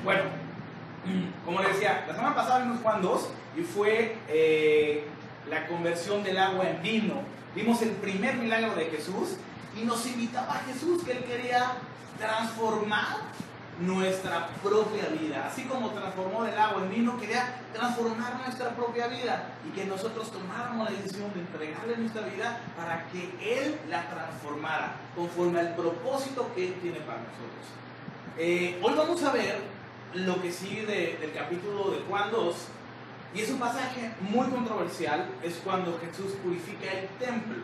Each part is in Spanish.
Bueno, como les decía, la semana pasada vimos Juan 2 y fue la conversión del agua en vino. Vimos el primer milagro de Jesús y nos invitaba a Jesús que Él quería transformar nuestra propia vida. Así como transformó el agua en vino, quería transformar nuestra propia vida y que nosotros tomáramos la decisión de entregarle nuestra vida para que Él la transformara conforme al propósito que Él tiene para nosotros. Hoy vamos a ver lo que sigue del capítulo de Juan 2 y es un pasaje muy controversial. Es cuando Jesús purifica el templo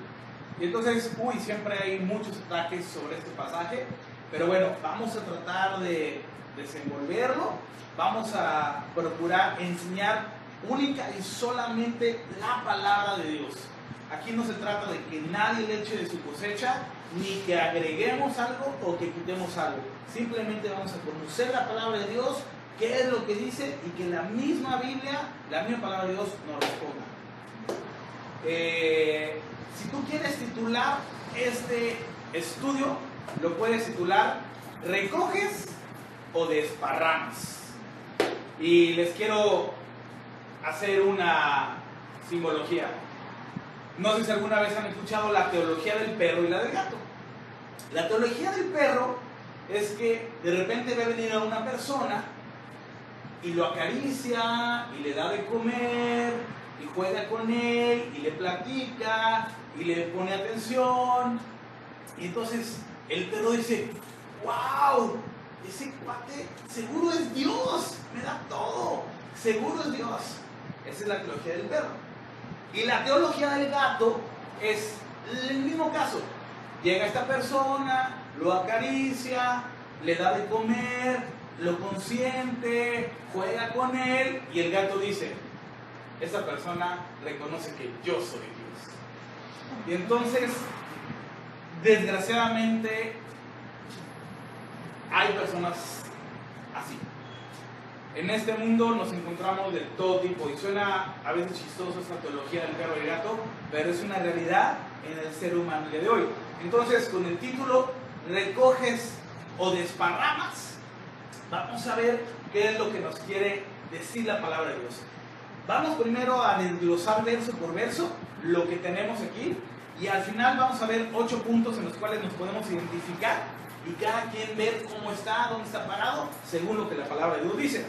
y entonces, siempre hay muchos ataques sobre este pasaje. Pero bueno, vamos a tratar de desenvolverlo, vamos a procurar enseñar única y solamente la palabra de Dios. Aquí no se trata de que nadie le eche de su cosecha, ni que agreguemos algo o que quitemos algo. Simplemente vamos a conocer la palabra de Dios, qué es lo que dice y que la misma Biblia, la misma palabra de Dios nos responda. Si tú quieres titular este estudio, lo puedes titular ¿recoges o desparramas? Y les quiero hacer una simbología. No sé si alguna vez han escuchado la teología del perro y la del gato. La teología del perro es que de repente va a venir a una persona y lo acaricia y le da de comer y juega con él y le platica y le pone atención y entonces el perro dice: ¡wow! Ese cuate seguro es Dios, me da todo, seguro es Dios. Esa es la teología del perro. Y la teología del gato es el mismo caso. Llega esta persona, lo acaricia, le da de comer, lo consiente, juega con él y el gato dice: esa persona reconoce que yo soy Dios. Y entonces, desgraciadamente, hay personas así. En este mundo nos encontramos de todo tipo y suena a veces chistoso esta teología del perro y el gato, pero es una realidad en el ser humano de hoy. Entonces, con el título ¿recoges o desparramas?, vamos a ver qué es lo que nos quiere decir la palabra de Dios. Vamos primero a desglosar verso por verso lo que tenemos aquí y al final vamos a ver 8 puntos en los cuales nos podemos identificar y cada quien ver cómo está, dónde está parado, según lo que la palabra de Dios dice.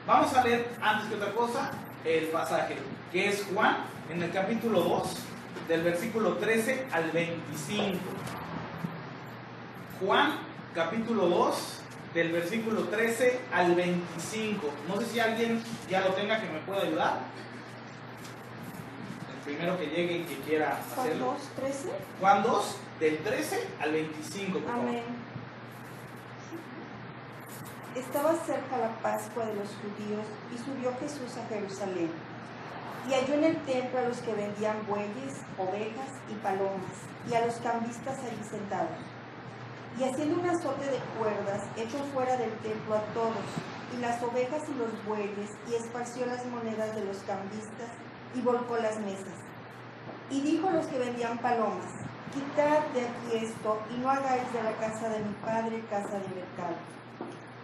Vamos a leer, antes que otra cosa, el pasaje, que es Juan, en el capítulo 2, del versículo 13 al 25. Juan, capítulo 2, del versículo 13 al 25. No sé si alguien ya lo tenga que me pueda ayudar. El primero que llegue y que quiera hacerlo. Juan 2, 13. Juan 2, del 13 al 25, por favor. Amén. Estaba cerca la Pascua de los judíos y subió Jesús a Jerusalén. Y halló en el templo a los que vendían bueyes, ovejas y palomas, y a los cambistas allí sentados. Y haciendo un azote de cuerdas, echó fuera del templo a todos, y las ovejas y los bueyes, y esparció las monedas de los cambistas, y volcó las mesas. Y dijo a los que vendían palomas: quitad de aquí esto, y no hagáis de la casa de mi padre casa de mercado.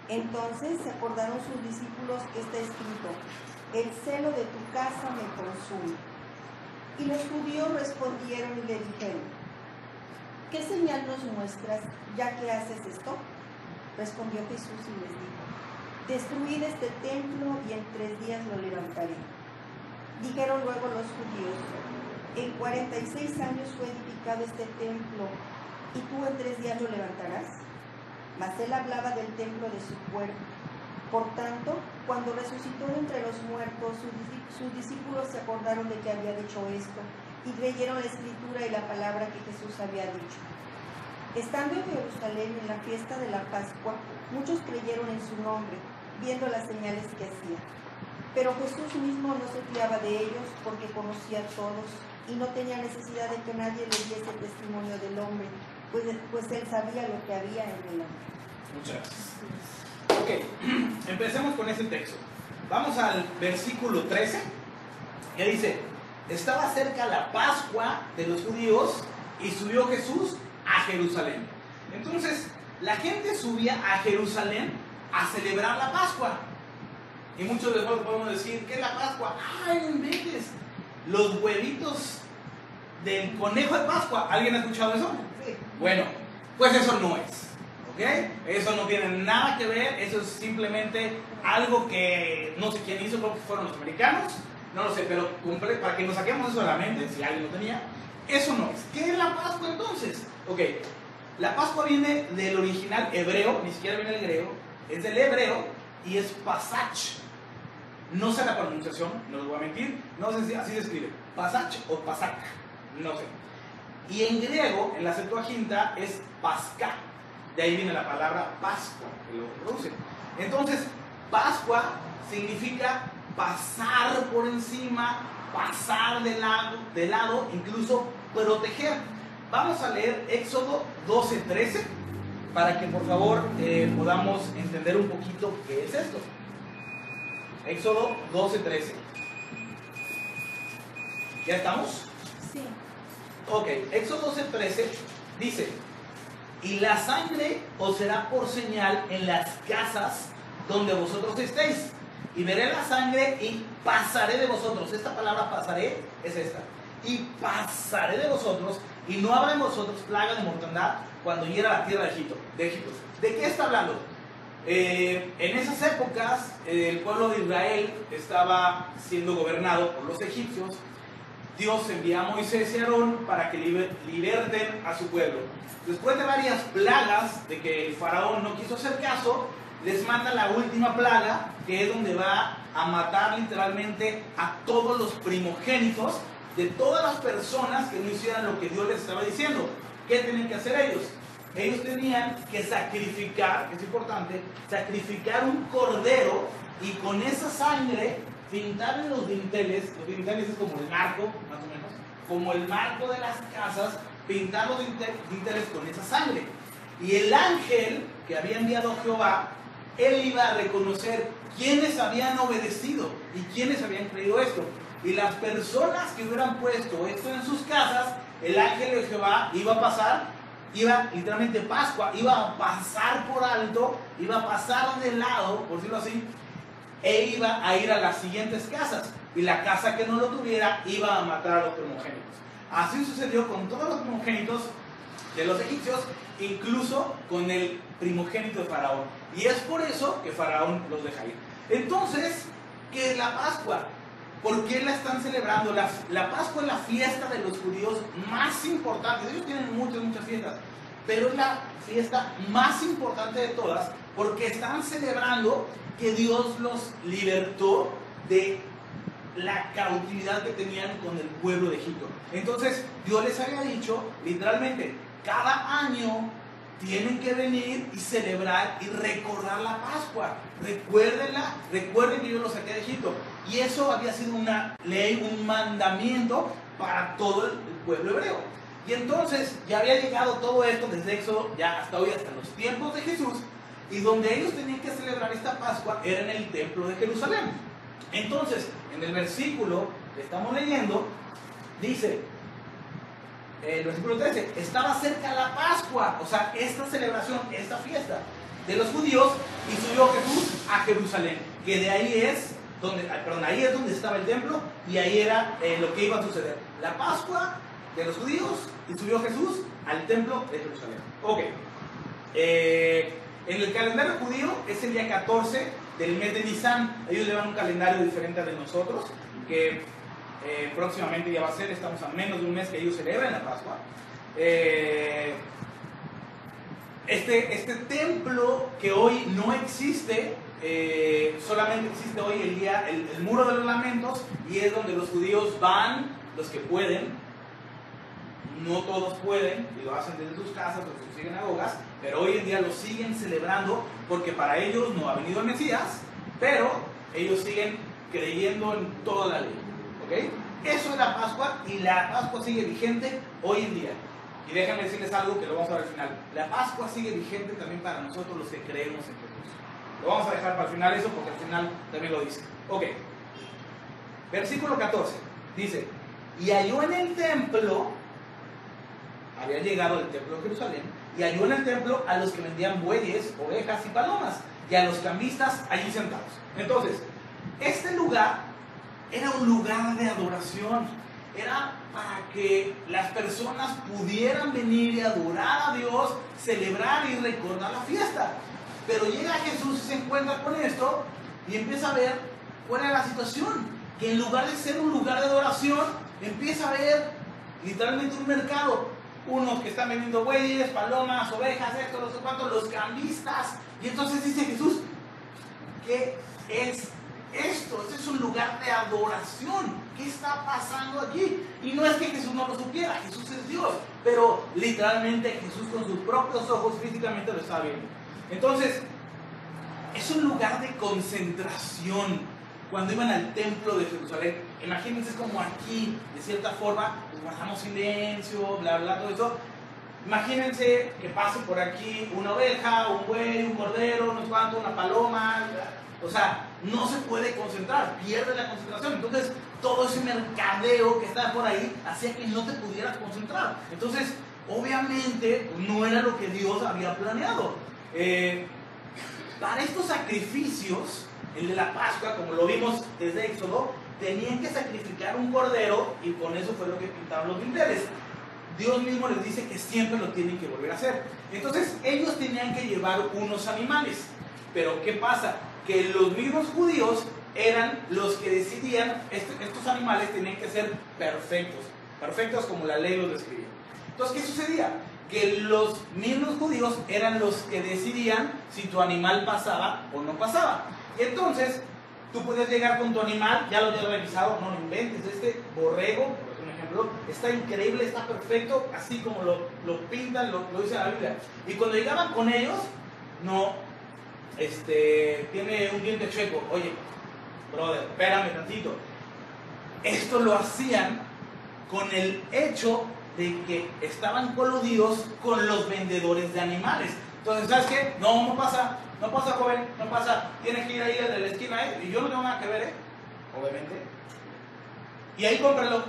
Entonces se acordaron sus discípulos que está escrito: el celo de tu casa me consume. Y los judíos respondieron y le dijeron: ¿qué señal nos muestras, ya que haces esto? Respondió Jesús y les dijo: destruid este templo y en 3 días lo levantaré. Dijeron luego los judíos: en 46 años fue edificado este templo, ¿y tú en 3 días lo levantarás? Mas él hablaba del templo de su cuerpo. Por tanto, cuando resucitó de entre los muertos, sus discípulos se acordaron de que había dicho esto, y creyeron la escritura y la palabra que Jesús había dicho. Estando en Jerusalén en la fiesta de la Pascua, muchos creyeron en su nombre, viendo las señales que hacía. Pero Jesús mismo no se fiaba de ellos, porque conocía a todos, y no tenía necesidad de que nadie le diese testimonio del hombre, pues él sabía lo que había en el hombre. Muchas gracias. Ok, empecemos con ese texto. Vamos al versículo 13, que dice: estaba cerca la Pascua de los judíos y subió Jesús a Jerusalén. Entonces, la gente subía a Jerusalén a celebrar la Pascua. Y muchos de nosotros podemos decir, ¿qué es la Pascua? ¡Ay, no inventes! Los huevitos del conejo de Pascua. ¿Alguien ha escuchado eso? Sí. Bueno, pues eso no es. ¿Ok? Eso no tiene nada que ver. Eso es simplemente algo que no sé quién hizo, creo que fueron los americanos. No lo sé, pero para que nos saquemos eso de la mente, si alguien lo tenía, eso no es. ¿Qué es la Pascua entonces? Ok, la Pascua viene del original hebreo, ni siquiera viene del griego, es del hebreo y es Pasach. No sé la pronunciación, no les voy a mentir, no sé si así se escribe, Pasach o Pasac, no sé. Y en griego, en la Septuaginta, es Pascá, de ahí viene la palabra Pascua, que lo traducen. Entonces, Pascua significa pasar por encima, pasar de lado, incluso proteger. Vamos a leer Éxodo 12:13 para que por favor podamos entender un poquito qué es esto. Éxodo 12:13. ¿Ya estamos? Sí. Ok, Éxodo 12:13 dice: y la sangre os será por señal en las casas donde vosotros estéis. Y veré la sangre y pasaré de vosotros. Esta palabra pasaré es esta. Y pasaré de vosotros, y no habrá en vosotros plaga de mortandad cuando hiera la tierra de Egipto. ¿De qué está hablando? En esas épocas el pueblo de Israel estaba siendo gobernado por los egipcios. Dios envía a Moisés y Aarón para que liberten a su pueblo. Después de varias plagas de que el faraón no quiso hacer caso, les manda la última plaga, que es donde va a matar literalmente a todos los primogénitos de todas las personas que no hicieran lo que Dios les estaba diciendo. ¿Qué tenían que hacer ellos? Ellos tenían que sacrificar, que es importante, sacrificar un cordero y con esa sangre pintar en los dinteles es como el marco, más o menos, como el marco de las casas, pintar los dinteles con esa sangre. Y el ángel que había enviado Jehová, él iba a reconocer quiénes habían obedecido y quiénes habían creído esto. Y las personas que hubieran puesto esto en sus casas, el ángel de Jehová iba a pasar, iba literalmente Pascua, iba a pasar por alto, iba a pasar de lado, por decirlo así, e iba a ir a las siguientes casas. Y la casa que no lo tuviera iba a matar a los primogénitos. Así sucedió con todos los primogénitos de los egipcios, incluso con el primogénito de Faraón. Y es por eso que Faraón los deja ir. Entonces, ¿qué es la Pascua? ¿Por qué la están celebrando? La Pascua es la fiesta de los judíos más importante. Ellos tienen muchas fiestas, pero es la fiesta más importante de todas porque están celebrando que Dios los libertó de la cautividad que tenían con el pueblo de Egipto. Entonces, Dios les había dicho, literalmente, cada año tienen que venir y celebrar y recordar la Pascua. Recuérdenla, recuerden que yo los saqué de Egipto. Y eso había sido una ley, un mandamiento para todo el pueblo hebreo. Y entonces ya había llegado todo esto desde Éxodo, ya hasta hoy, hasta los tiempos de Jesús. Y donde ellos tenían que celebrar esta Pascua era en el templo de Jerusalén. Entonces, en el versículo que estamos leyendo, dice, el versículo 13, estaba cerca la Pascua, o sea, esta celebración, esta fiesta de los judíos, y subió Jesús a Jerusalén, que de ahí es donde, ahí es donde estaba el templo, y ahí era lo que iba a suceder. La Pascua de los judíos, y subió Jesús al templo de Jerusalén. Ok. En el calendario judío es el día 14 del mes de Nisan. Ellos llevan un calendario diferente al de nosotros, que próximamente ya va a ser, estamos a menos de un mes que ellos celebran la Pascua. Este templo que hoy no existe, solamente existe hoy el muro de los lamentos, y es donde los judíos van, los que pueden. No todos pueden y lo hacen desde sus casas o sus sinagogas, pero hoy en día lo siguen celebrando porque para ellos no ha venido el Mesías, pero ellos siguen creyendo en toda la ley. ¿Okay? Eso es la Pascua, y la Pascua sigue vigente hoy en día. Y déjenme decirles algo que lo vamos a ver al final. La Pascua sigue vigente también para nosotros los que creemos en Jesús. Lo vamos a dejar para el final eso, porque al final también lo dice. Ok. Versículo 14. Dice, y halló en el templo, había llegado al templo de Jerusalén, y halló en el templo a los que vendían bueyes, ovejas y palomas, y a los cambistas allí sentados. Entonces, este lugar era un lugar de adoración, era para que las personas pudieran venir y adorar a Dios, celebrar y recordar la fiesta. Pero llega Jesús y se encuentra con esto y empieza a ver cuál era la situación, que en lugar de ser un lugar de adoración, empieza a ver literalmente un mercado, unos que están vendiendo bueyes, palomas, ovejas, esto, no sé cuánto, los cambistas. Y entonces dice Jesús, ¿qué es esto? Este es un lugar de adoración. ¿Qué está pasando aquí? Y no es que Jesús no lo supiera, Jesús es Dios, pero literalmente Jesús con sus propios ojos físicamente lo está viendo. Entonces, es un lugar de concentración. Cuando iban al templo de Jerusalén, imagínense como aquí, de cierta forma, pues guardamos silencio, bla, bla, todo eso. Imagínense que pase por aquí una oveja, un buey, un cordero, no sé cuánto, una paloma. O sea, no se puede concentrar, pierde la concentración. Entonces, todo ese mercadeo que estaba por ahí hacía que no te pudieras concentrar. Entonces, obviamente, no era lo que Dios había planeado. Para estos sacrificios, el de la Pascua, como lo vimos desde Éxodo, tenían que sacrificar un cordero y con eso fue lo que pintaron los dinteles. Dios mismo les dice que siempre lo tienen que volver a hacer. Entonces ellos tenían que llevar unos animales. Pero ¿qué pasa? Que los mismos judíos eran los que decidían, estos animales tenían que ser perfectos. Perfectos como la ley los describía. Entonces, ¿qué sucedía? Que los mismos judíos eran los que decidían si tu animal pasaba o no pasaba. Y entonces, tú puedes llegar con tu animal, ya lo habías revisado, no lo inventes, este borrego, por ejemplo, está increíble, está perfecto, así como lo pintan, lo dice la Biblia. Y cuando llegaban con ellos, no, tiene un diente chueco, oye, brother, espérame tantito. Esto lo hacían con el hecho de que estaban coludidos con los vendedores de animales. Entonces, ¿sabes qué? No pasa, joven, no pasa. Tienes que ir ahí de la esquina, y yo no tengo nada que ver, obviamente. Y ahí cómpralo.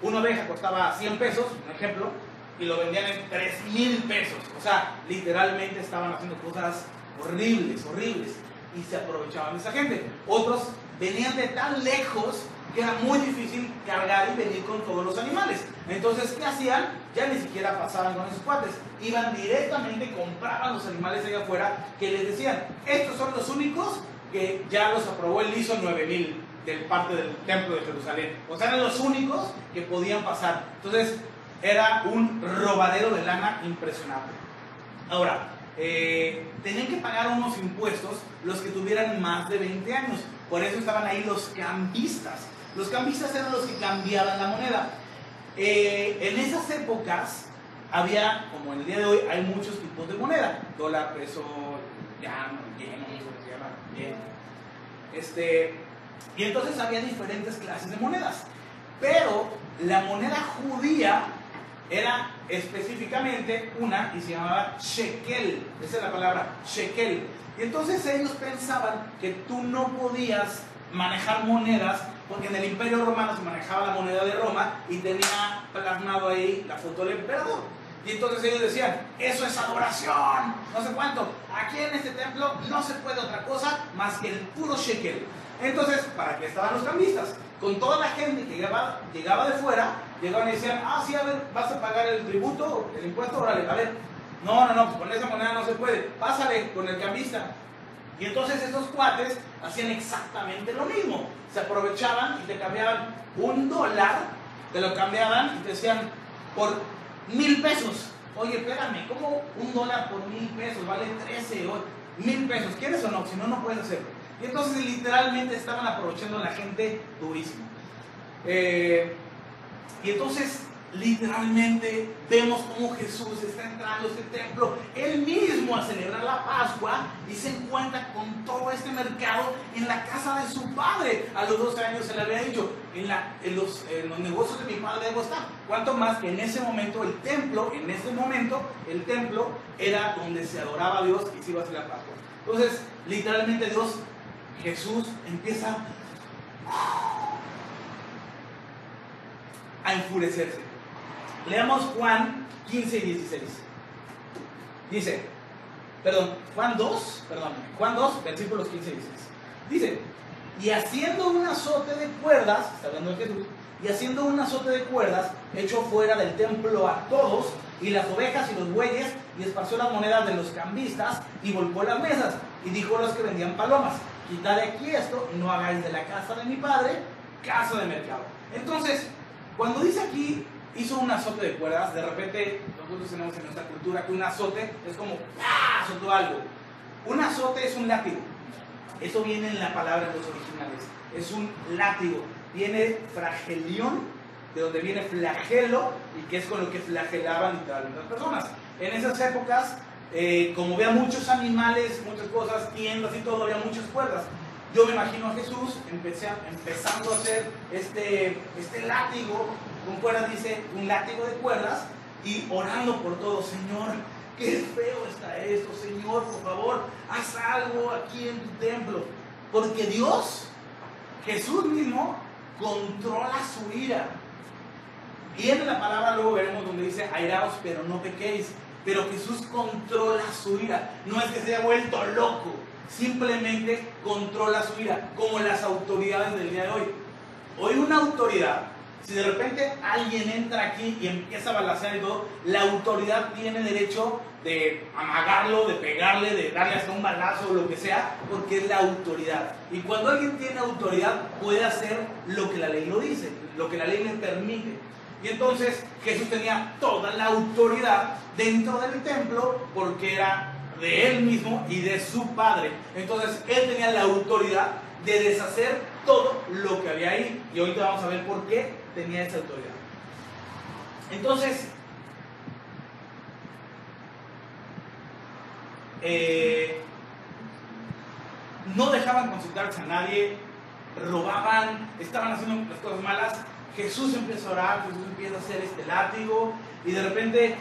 Una oveja costaba 100 pesos, un ejemplo, y lo vendían en 3,000 pesos. O sea, literalmente estaban haciendo cosas horribles, y se aprovechaban de esa gente. Otros venían de tan lejos que era muy difícil cargar y venir con todos los animales. Entonces, ¿qué hacían? Ya ni siquiera pasaban con esos cuates. Iban directamente, compraban los animales allá afuera, que les decían, estos son los únicos que ya los aprobó el ISO 9000 del parte del templo de Jerusalén. O sea, eran los únicos que podían pasar. Entonces, era un robadero de lana impresionante. Ahora, tenían que pagar unos impuestos los que tuvieran más de 20 años. Por eso estaban ahí los cambistas. Los cambistas eran los que cambiaban la moneda. En esas épocas había, como en el día de hoy, hay muchos tipos de moneda. Dólar, peso, yen, y entonces había diferentes clases de monedas. Pero la moneda judía era específicamente una y se llamaba shekel. Esa es la palabra, shekel. Y entonces ellos pensaban que tú no podías manejar monedas, porque en el Imperio Romano se manejaba la moneda de Roma y tenía plasmado ahí la foto del emperador. Y entonces ellos decían, eso es adoración, no sé cuánto. Aquí en este templo no se puede otra cosa más que el puro shekel. Entonces, ¿para qué estaban los cambistas? Con toda la gente que llegaba de fuera, llegaban y decían, sí, a ver, vas a pagar el tributo, el impuesto, órale, a ver. No, pues con esa moneda no se puede, pásale con el cambista. Y entonces estos cuates hacían exactamente lo mismo. Se aprovechaban y te cambiaban $1, te lo cambiaban y te decían por 1,000 pesos. Oye, espérame, ¿cómo $1 por 1,000 pesos? Vale 13 o 1,000 pesos. ¿Quieres o no? Si no, no puedes hacerlo. Y entonces literalmente estaban aprovechando a la gente durísimo. Y entonces literalmente vemos cómo Jesús está entrando a este templo, él mismo a celebrar la Pascua, y se encuentra con todo este mercado en la casa de su padre. A los 12 años se le había dicho, en los negocios de mi padre debo estar. Cuanto más que en ese momento el templo era donde se adoraba a Dios y se iba a hacer la Pascua. Entonces literalmente Jesús empieza a enfurecerse. Leamos Juan 15 y 16. Dice, Juan 2, versículos 15 y 16. Dice, y haciendo un azote de cuerdas, está hablando de Jesús, y haciendo un azote de cuerdas, echó fuera del templo a todos, y las ovejas y los bueyes, y esparció las monedas de los cambistas, y volcó las mesas, y dijo a los que vendían palomas, quitad de aquí esto, y no hagáis de la casa de mi padre casa de mercado. Entonces, cuando dice aquí, hizo un azote de cuerdas, de repente, nosotros tenemos en nuestra cultura que un azote es como, ¡ah!, azotó algo. Un azote es un látigo. Eso viene en la palabra de los originales. Es un látigo. Viene fragelión, de donde viene flagelo, y que es con lo que flagelaban literalmente las personas. En esas épocas, como había muchos animales, muchas cosas, tiendas y todo, había muchas cuerdas. Yo me imagino a Jesús empezando a hacer este látigo con cuerdas, dice, un látigo de cuerdas, y orando por todo. Señor, qué feo está esto, Señor, por favor, haz algo aquí en tu templo. Porque Dios, Jesús mismo, controla su ira. Viene la palabra, luego veremos donde dice, airaos, pero no pequéis. Pero Jesús controla su ira. No es que se haya vuelto loco, simplemente controla su ira, como las autoridades del día de hoy. Hoy una autoridad, si de repente alguien entra aquí y empieza a balacear y todo, la autoridad tiene derecho de amagarlo, de pegarle, de darle hasta un balazo o lo que sea, porque es la autoridad. Y cuando alguien tiene autoridad, puede hacer lo que la ley lo dice, lo que la ley le permite. Y entonces Jesús tenía toda la autoridad dentro del templo porque era de él mismo y de su padre. Entonces él tenía la autoridad de deshacer todo lo que había ahí. Y ahorita vamos a ver por qué tenía esa autoridad. Entonces, no dejaban consultarse a nadie, robaban, estaban haciendo las cosas malas. Jesús empieza a orar, Jesús empieza a hacer este látigo, y de repente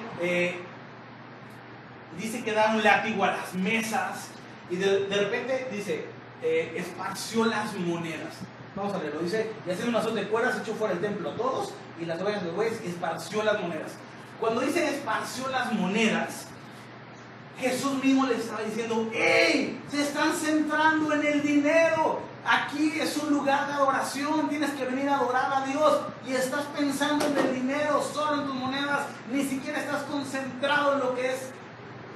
dice que da un látigo a las mesas, y de repente dice, esparció las monedas. Vamos a leerlo, dice, y haciendo un azote de cuerdas, echó fuera del templo a todos, y las ovejas de los bueyes, esparció las monedas. Cuando dice esparció las monedas, Jesús mismo le estaba diciendo, ¡hey! Se están centrando en el dinero. Aquí es un lugar de adoración, tienes que venir a adorar a Dios, y estás pensando en el dinero, solo en tus monedas, ni siquiera estás concentrado en lo que es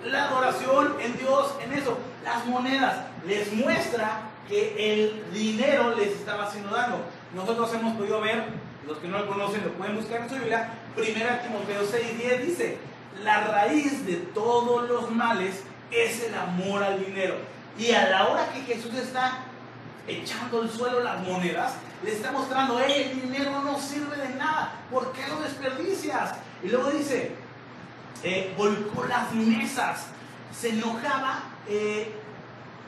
la adoración, en Dios, en eso. Las monedas les muestra que el dinero les estaba haciendo daño. Nosotros hemos podido ver, los que no lo conocen lo pueden buscar en su Biblia, 1 Timoteo 6:10 dice, la raíz de todos los males es el amor al dinero. Y a la hora que Jesús está echando al suelo las monedas, le está mostrando, el dinero no sirve de nada, ¿por qué lo desperdicias? Y luego dice, volcó las mesas, se enojaba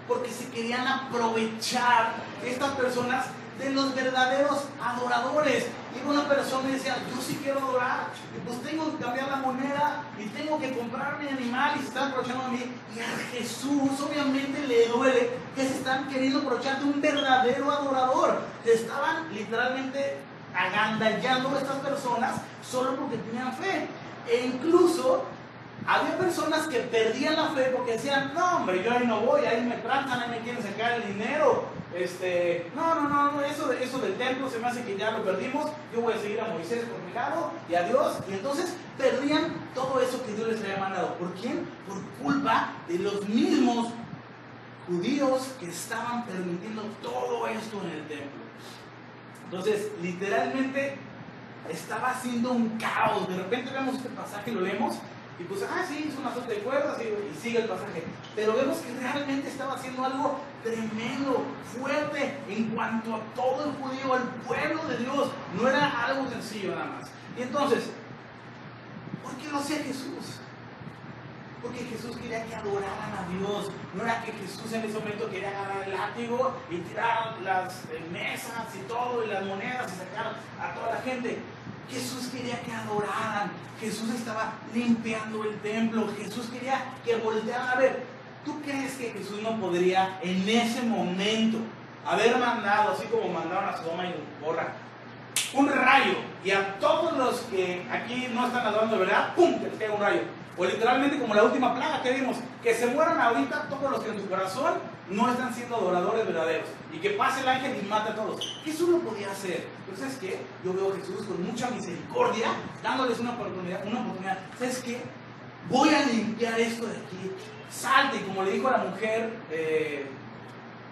porque se querían aprovechar estas personas de los verdaderos adoradores. Y una persona decía, yo sí quiero adorar, y pues tengo que cambiar la moneda y tengo que comprar mi animal, y se están aprovechando de mí. Y a Jesús obviamente le duele que se están queriendo aprovechar de un verdadero adorador. Se estaban literalmente agandallando a estas personas solo porque tenían fe. E incluso había personas que perdían la fe porque decían, no hombre, yo ahí no voy, ahí me tratan, ahí me quieren sacar el dinero. No, eso del templo se me hace que ya lo perdimos, yo voy a seguir a Moisés por mi lado y a Dios. Y entonces perdían todo eso que Dios les había mandado. ¿Por quién? Por culpa de los mismos judíos que estaban permitiendo todo esto en el templo. Entonces, literalmente estaba haciendo un caos. De repente vemos este pasaje, lo leemos y pues, sí, es un azote de cuerdas y sigue el pasaje. Pero vemos que realmente estaba haciendo algo tremendo, fuerte, en cuanto a todo el judío, al pueblo de Dios. No era algo sencillo nada más. Y entonces, ¿por qué lo hacía Jesús? Porque Jesús quería que adoraran a Dios. No era que Jesús en ese momento quería agarrar el látigo y tirar las mesas y todo, y las monedas, y sacar a toda la gente. Jesús quería que adoraran. Jesús estaba limpiando el templo. Jesús quería que voltearan a ver. ¿Tú crees que Jesús no podría en ese momento haber mandado, así como mandaron a Sodoma y Gomorra, un rayo, y a todos los que aquí no están adorando, ¿verdad? ¡Pum!, que les caiga un rayo? O literalmente como la última plaga que vimos, que se mueran ahorita todos los que en su corazón no están siendo adoradores verdaderos. Y que pase el ángel y mate a todos. Jesús lo podía hacer. Pero ¿sabes qué? Yo veo a Jesús con mucha misericordia, dándoles una oportunidad. ¿Sabes qué? Voy a limpiar esto de aquí. Salte. Y como le dijo a la mujer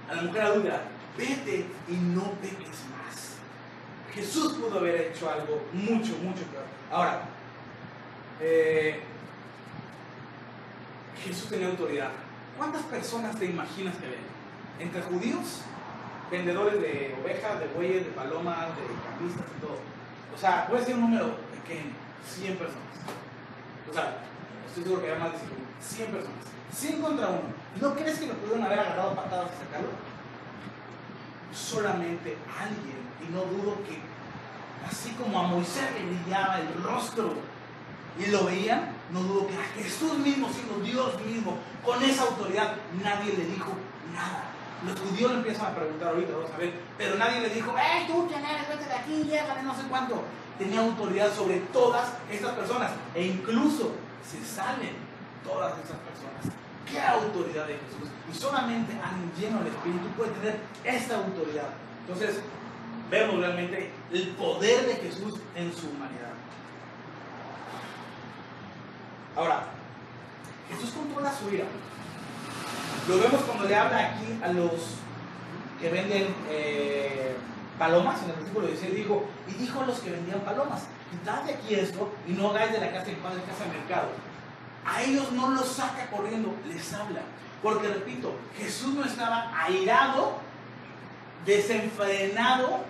adulta, vete y no peques más. Jesús pudo haber hecho algo mucho, mucho peor. Ahora, Jesús tenía autoridad. ¿Cuántas personas te imaginas que ven? Entre judíos, vendedores de ovejas, de bueyes, de palomas, de cambistas y todo. O sea, puede ser un número pequeño, 100 personas. O sea, estoy seguro que había más de 100 personas. 100 contra 1. ¿No crees que lo pudieron haber agarrado a patadas y sacarlo? Solamente alguien, y no dudo que, así como a Moisés le brillaba el rostro y lo veían, no dudo que a Jesús mismo, siendo Dios mismo, con esa autoridad, nadie le dijo nada. Los judíos le empiezan a preguntar ahorita, vamos a ver, pero nadie le dijo, tú quién eres, vete de aquí, llégale, no sé cuánto. Tenía autoridad sobre todas estas personas, e incluso se salen todas estas personas. ¿Qué autoridad de Jesús? Y solamente alguien lleno del Espíritu puede tener esta autoridad. Entonces, vemos realmente el poder de Jesús en su humanidad. Ahora, Jesús controla su ira. Lo vemos cuando le habla aquí a los que venden palomas. En el versículo 16 dijo, y dijo a los que vendían palomas, quitad de aquí esto y no hagáis de la casa de pan de casa de mercado. A ellos no los saca corriendo, les habla. Porque repito, Jesús no estaba airado, desenfrenado,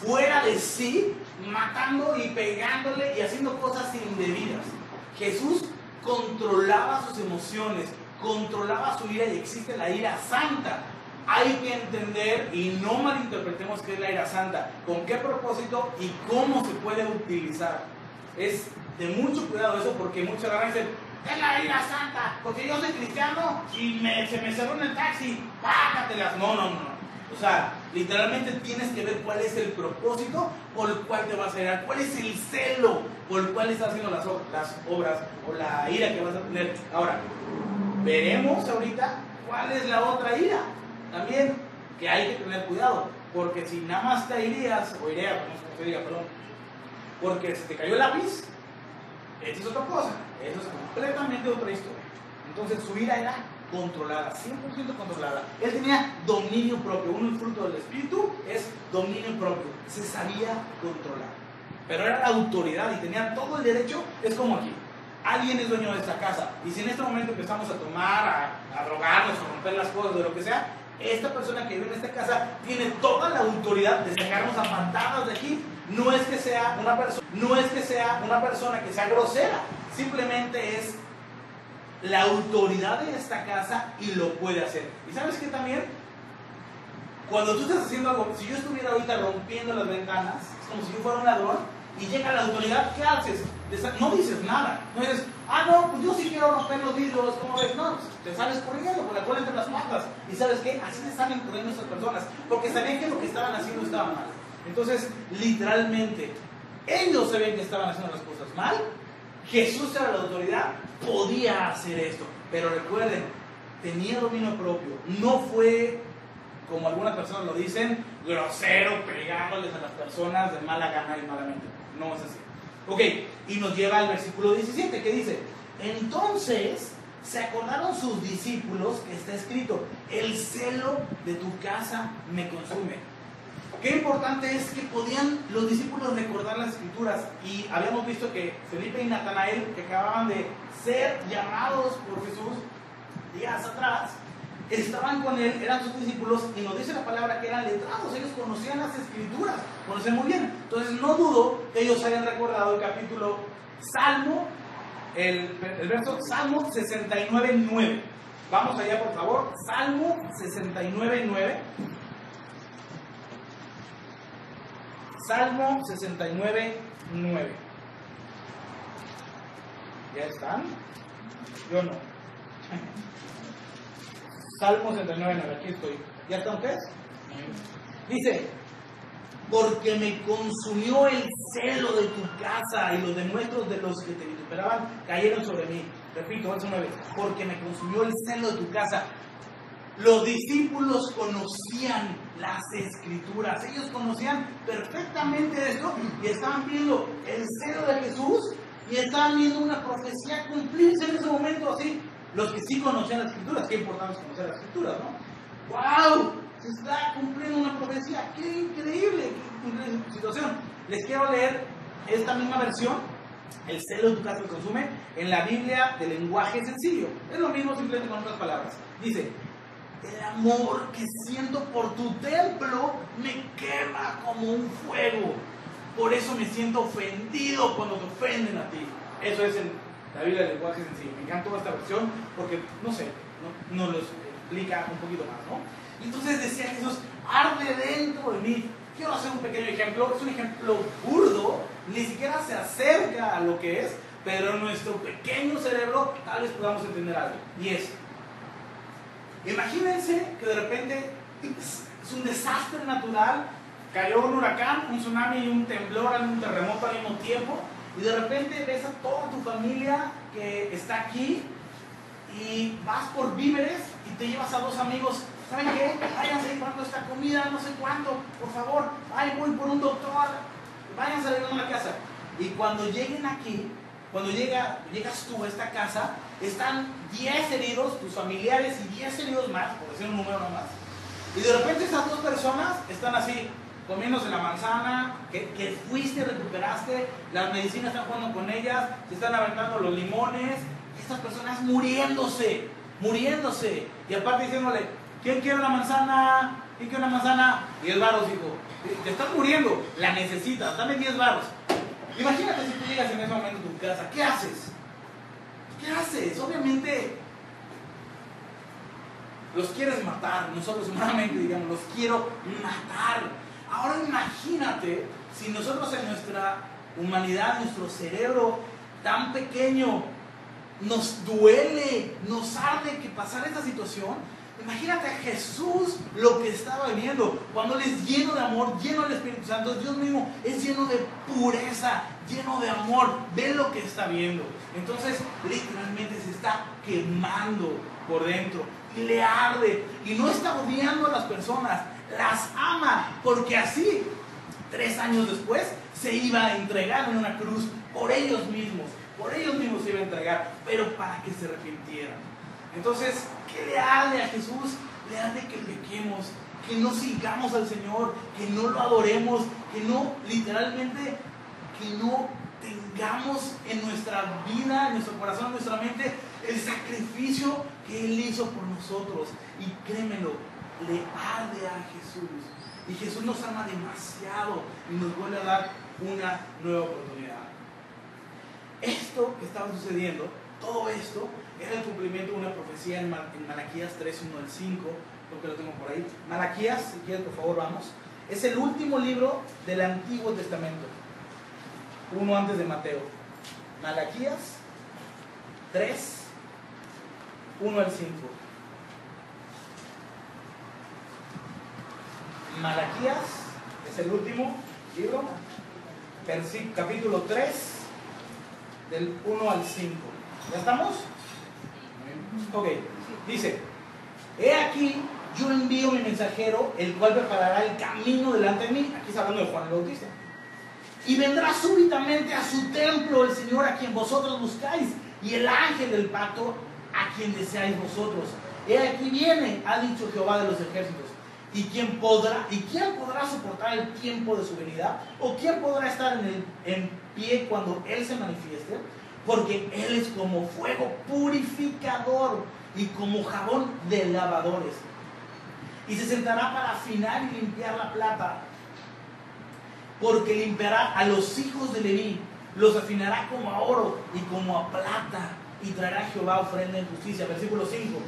fuera de sí, matando y pegándole y haciendo cosas indebidas. Jesús controlaba sus emociones, controlaba su ira, y existe la ira santa. Hay que entender y no malinterpretemos qué es la ira santa, con qué propósito y cómo se puede utilizar. Es de mucho cuidado eso, porque muchos agarran y dicen, es la ira santa, porque yo soy cristiano y se me cerró en el taxi, págatelas. No. O sea, literalmente tienes que ver cuál es el propósito por el cual te vas a irar, cuál es el celo por el cual estás haciendo las obras o la ira que vas a tener. Ahora, veremos ahorita cuál es la otra ira también, que hay que tener cuidado, porque si nada más te irías, o irías, no sé cómo se diga, perdón, porque se te cayó el lápiz, esta es otra cosa, eso es completamente otra historia. Entonces su ira era controlada, 100% controlada. Él tenía dominio propio. Uno del fruto del Espíritu es dominio propio. Se sabía controlar. Pero era la autoridad y tenía todo el derecho. Es como aquí. Alguien es dueño de esta casa. Y si en este momento empezamos a tomar, a drogarnos, a romper las cosas, de lo que sea, esta persona que vive en esta casa tiene toda la autoridad de sacarnos a patadas de aquí. No es que sea una persona que sea grosera. Simplemente es la autoridad de esta casa y lo puede hacer. ¿Y sabes qué también? Cuando tú estás haciendo algo, si yo estuviera ahorita rompiendo las ventanas, es como si yo fuera un ladrón y llega la autoridad, ¿qué haces? No dices nada. No dices, no, pues yo sí quiero romper los vidrios, ¿cómo ves? No, te sales corriendo con la cola entre las patas. ¿Y sabes qué? Así se están incurriendo estas personas, porque sabían que lo que estaban haciendo estaba mal. Entonces, literalmente, ellos sabían que estaban haciendo las cosas mal. Jesús era la autoridad, podía hacer esto, pero recuerden, tenía dominio propio. No fue, como algunas personas lo dicen, grosero, pegándoles a las personas de mala gana y malamente. No es así. Ok, y nos lleva al versículo 17, que dice, entonces se acordaron sus discípulos que está escrito, el celo de tu casa me consume. Qué importante es que podían los discípulos recordar las escrituras. Y habíamos visto que Felipe y Natanael, que acababan de ser llamados por Jesús días atrás, estaban con él, eran sus discípulos, y nos dice la palabra que eran letrados. Ellos conocían las escrituras, conocían muy bien. Entonces no dudo que ellos hayan recordado el capítulo el verso Salmo 69:9. Vamos allá, por favor. Salmo 69:9. Salmo 69:9. ¿Ya están? Yo no. Salmo 69:9, aquí estoy. ¿Ya están ustedes? Dice, porque me consumió el celo de tu casa y los denuestos de los que te vituperaban cayeron sobre mí. Repito, verso 9, porque me consumió el celo de tu casa. Los discípulos conocían las Escrituras, ellos conocían perfectamente esto y estaban viendo el celo de Jesús y estaban viendo una profecía cumplirse en ese momento así. Los que sí conocían las Escrituras, qué importante es conocer las Escrituras, ¿no? ¡Wow! Se está cumpliendo una profecía, ¡qué increíble! ¡Qué increíble situación! Les quiero leer esta misma versión, el celo de tu casa me consume, en la Biblia de lenguaje sencillo. Es lo mismo, simplemente con otras palabras. Dice: el amor que siento por tu templo me quema como un fuego. Por eso me siento ofendido cuando te ofenden a ti. Eso es en la Biblia del lenguaje sencillo. Me encantó esta versión porque, no sé, nos lo explica un poquito más, ¿no? Y entonces decía Jesús, arde dentro de mí. Quiero hacer un pequeño ejemplo. Es un ejemplo burdo, ni siquiera se acerca a lo que es, pero en nuestro pequeño cerebro tal vez podamos entender algo. Y es: imagínense que de repente es un desastre natural, cayó un huracán, un tsunami y un temblor, un terremoto al mismo tiempo, y de repente ves a toda tu familia que está aquí y vas por víveres y te llevas a dos amigos. ¿Saben qué? Váyanse a cuánto esta comida, no sé cuánto, por favor. Ay, voy por un doctor, váyanse a la casa. Y cuando lleguen aquí, cuando llegas tú a esta casa, están 10 heridos, tus familiares, y 10 heridos más, por decir un número nomás. Y de repente estas dos personas están así, comiéndose la manzana, que fuiste, recuperaste, las medicinas están jugando con ellas, se están aventando los limones, y estas personas muriéndose. Y aparte diciéndole: ¿quién quiere una manzana? ¿Quién quiere una manzana? 10 varos, hijo. Te estás muriendo, la necesitas, dame 10 varos. Imagínate si tú llegas en ese momento a tu casa, ¿qué haces? ¿Qué haces? Obviamente los quieres matar, nosotros humanamente digamos, los quiero matar. Ahora imagínate si nosotros en nuestra humanidad, nuestro cerebro tan pequeño, nos duele, nos arde que pasar esta situación. Imagínate a Jesús lo que estaba viviendo, cuando Él es lleno de amor, lleno del Espíritu Santo. Dios mismo es lleno de pureza, lleno de amor. Ve lo que está viendo. Entonces literalmente se está quemando por dentro y le arde, y no está odiando a las personas, las ama, porque así 3 años después se iba a entregar en una cruz por ellos mismos se iba a entregar, pero para que se arrepintieran. Entonces, ¿qué le arde a Jesús? Le arde que pequemos, que no sigamos al Señor, que no lo adoremos, que no, literalmente, que no tengamos en nuestra vida, en nuestro corazón, en nuestra mente, el sacrificio que Él hizo por nosotros. Y créemelo, le arde a Jesús. Y Jesús nos ama demasiado y nos vuelve a dar una nueva oportunidad. Esto que estaba sucediendo, todo esto, era el cumplimiento de una profecía en Malaquías 3, 1 al 5, creo que lo tengo por ahí. Malaquías, si quieren por favor vamos, es el último libro del Antiguo Testamento, uno antes de Mateo. Malaquías 3, 1 al 5. Malaquías es el último libro, capítulo 3, del 1 al 5. ¿Ya estamos? Ok, dice: he aquí, yo envío mi mensajero, el cual preparará el camino delante de mí. Aquí está hablando de Juan el Bautista. Y vendrá súbitamente a su templo el Señor a quien vosotros buscáis, y el ángel del pacto a quien deseáis vosotros. He aquí viene, ha dicho Jehová de los ejércitos. ¿Y quién podrá soportar el tiempo de su venida? ¿O quién podrá estar en pie cuando Él se manifieste? Porque Él es como fuego purificador y como jabón de lavadores. Y se sentará para afinar y limpiar la plata, porque limpiará a los hijos de Leví, los afinará como a oro y como a plata, y traerá a Jehová ofrenda en justicia. Versículo 5.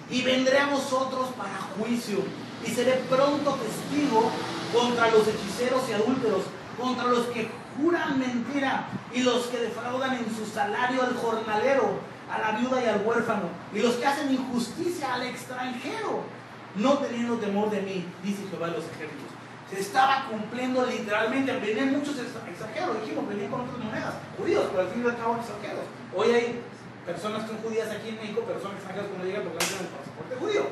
Y vendré a vosotros para juicio, y seré pronto testigo contra los hechiceros y adúlteros, contra los que juran mentira, y los que defraudan en su salario al jornalero, a la viuda y al huérfano, y los que hacen injusticia al extranjero, no teniendo temor de mí, dice Jehová de los ejércitos. Se estaba cumpliendo literalmente. Venían muchos extranjeros, dijimos, venían con otras monedas, judíos, pero al fin y al cabo extranjeros. Hoy hay personas que son judías aquí en México, pero son extranjeros que no llegan porque no tienen el pasaporte judío.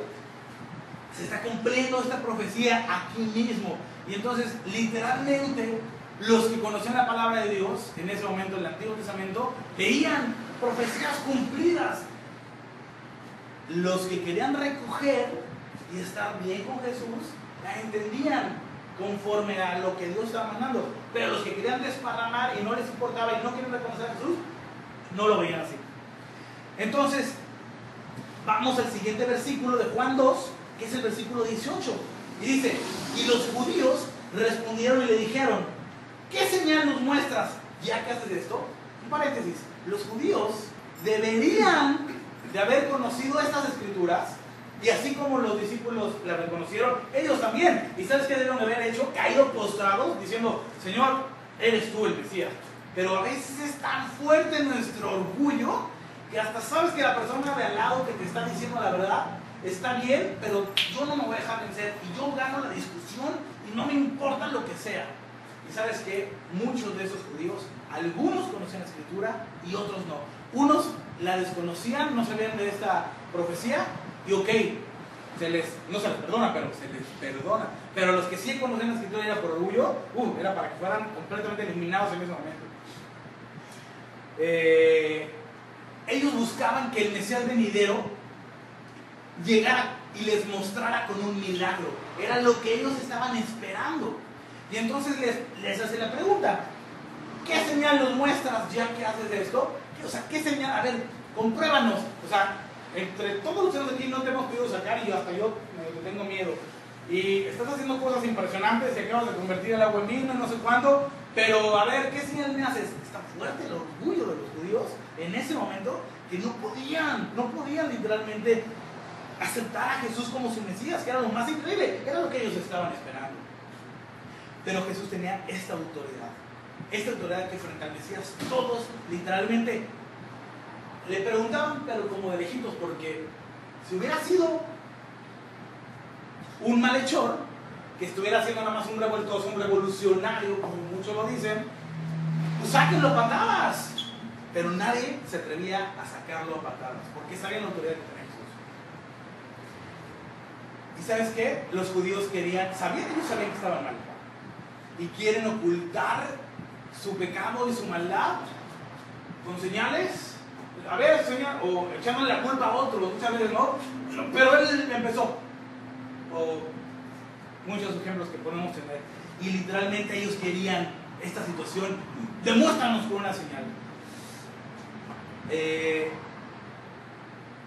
Se está cumpliendo esta profecía aquí mismo. Y entonces, literalmente, los que conocían la palabra de Dios, en ese momento, en el Antiguo Testamento, veían profecías cumplidas. Los que querían recoger y estar bien con Jesús, la entendían conforme a lo que Dios estaba mandando. Pero los que querían desparramar y no les importaba y no querían reconocer a Jesús, no lo veían así. Entonces, vamos al siguiente versículo de Juan 2, que es el versículo 18. Y dice, y los judíos respondieron y le dijeron, ¿qué señal nos muestras ya que haces esto? Un paréntesis, los judíos deberían de haber conocido estas escrituras, y así como los discípulos las reconocieron, ellos también. ¿Y sabes qué debieron haber hecho? Caído postrados, diciendo, Señor, eres tú el Mesías. Pero a veces es tan fuerte nuestro orgullo, que hasta sabes que la persona de al lado que te está diciendo la verdad está bien, pero yo no me voy a dejar vencer, y yo gano la discusión, y no me importa lo que sea. Y sabes que muchos de esos judíos, algunos conocían la escritura y otros no. Unos la desconocían, no sabían de esta profecía, y ok, no se les perdona, pero se les perdona. Pero los que sí conocían la escritura era por orgullo, era para que fueran completamente eliminados en ese momento. Ellos buscaban que el Mesías venidero llegara y les mostrara con un milagro. Era lo que ellos estaban esperando. Y entonces les hace la pregunta, ¿qué señal nos muestras ya que haces esto? O sea, ¿qué señal? A ver, compruébanos. O sea, entre todos los seres aquí no te hemos podido sacar, y hasta yo me tengo miedo. Y estás haciendo cosas impresionantes, y acabas de convertir el agua en vino, no sé cuándo. Pero a ver, ¿qué señal me haces? Está fuerte el orgullo de los judíos en ese momento, que no podían literalmente aceptar a Jesús como su Mesías, que era lo más increíble, era lo que ellos estaban esperando. Pero Jesús tenía esta autoridad que frente al Mesías todos literalmente le preguntaban, pero como de lejitos, porque si hubiera sido un malhechor que estuviera haciendo nada más un revoltoso, un revolucionario, como muchos lo dicen, pues sáquenlo a patadas. Pero nadie se atrevía a sacarlo a patadas, porque sabían la autoridad que tenía Jesús. ¿Y sabes qué? Los judíos ellos sabían que estaban mal, y quieren ocultar su pecado y su maldad con señales. A ver, señor, o echándole la culpa a otros, muchas veces no, pero él empezó. O muchos ejemplos que podemos tener. Y literalmente ellos querían esta situación. Demuéstranos con una señal.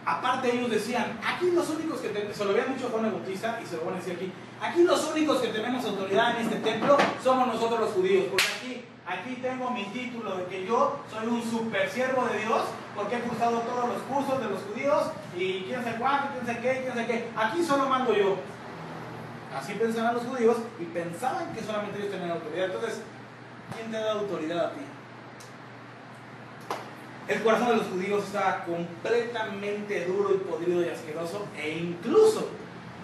Aparte ellos decían, aquí los únicos que se lo veía mucho a Juan el Bautista, y se lo van a decir aquí los únicos que tenemos autoridad en este templo somos nosotros los judíos, porque aquí tengo mi título de que yo soy un super siervo de Dios, porque he cursado todos los cursos de los judíos, y quién sabe cuánto, quién sabe qué, aquí solo mando yo. Así pensaban los judíos, y pensaban que solamente ellos tenían autoridad. Entonces, ¿quién te da autoridad a ti? El corazón de los judíos estaba completamente duro y podrido y asqueroso, e incluso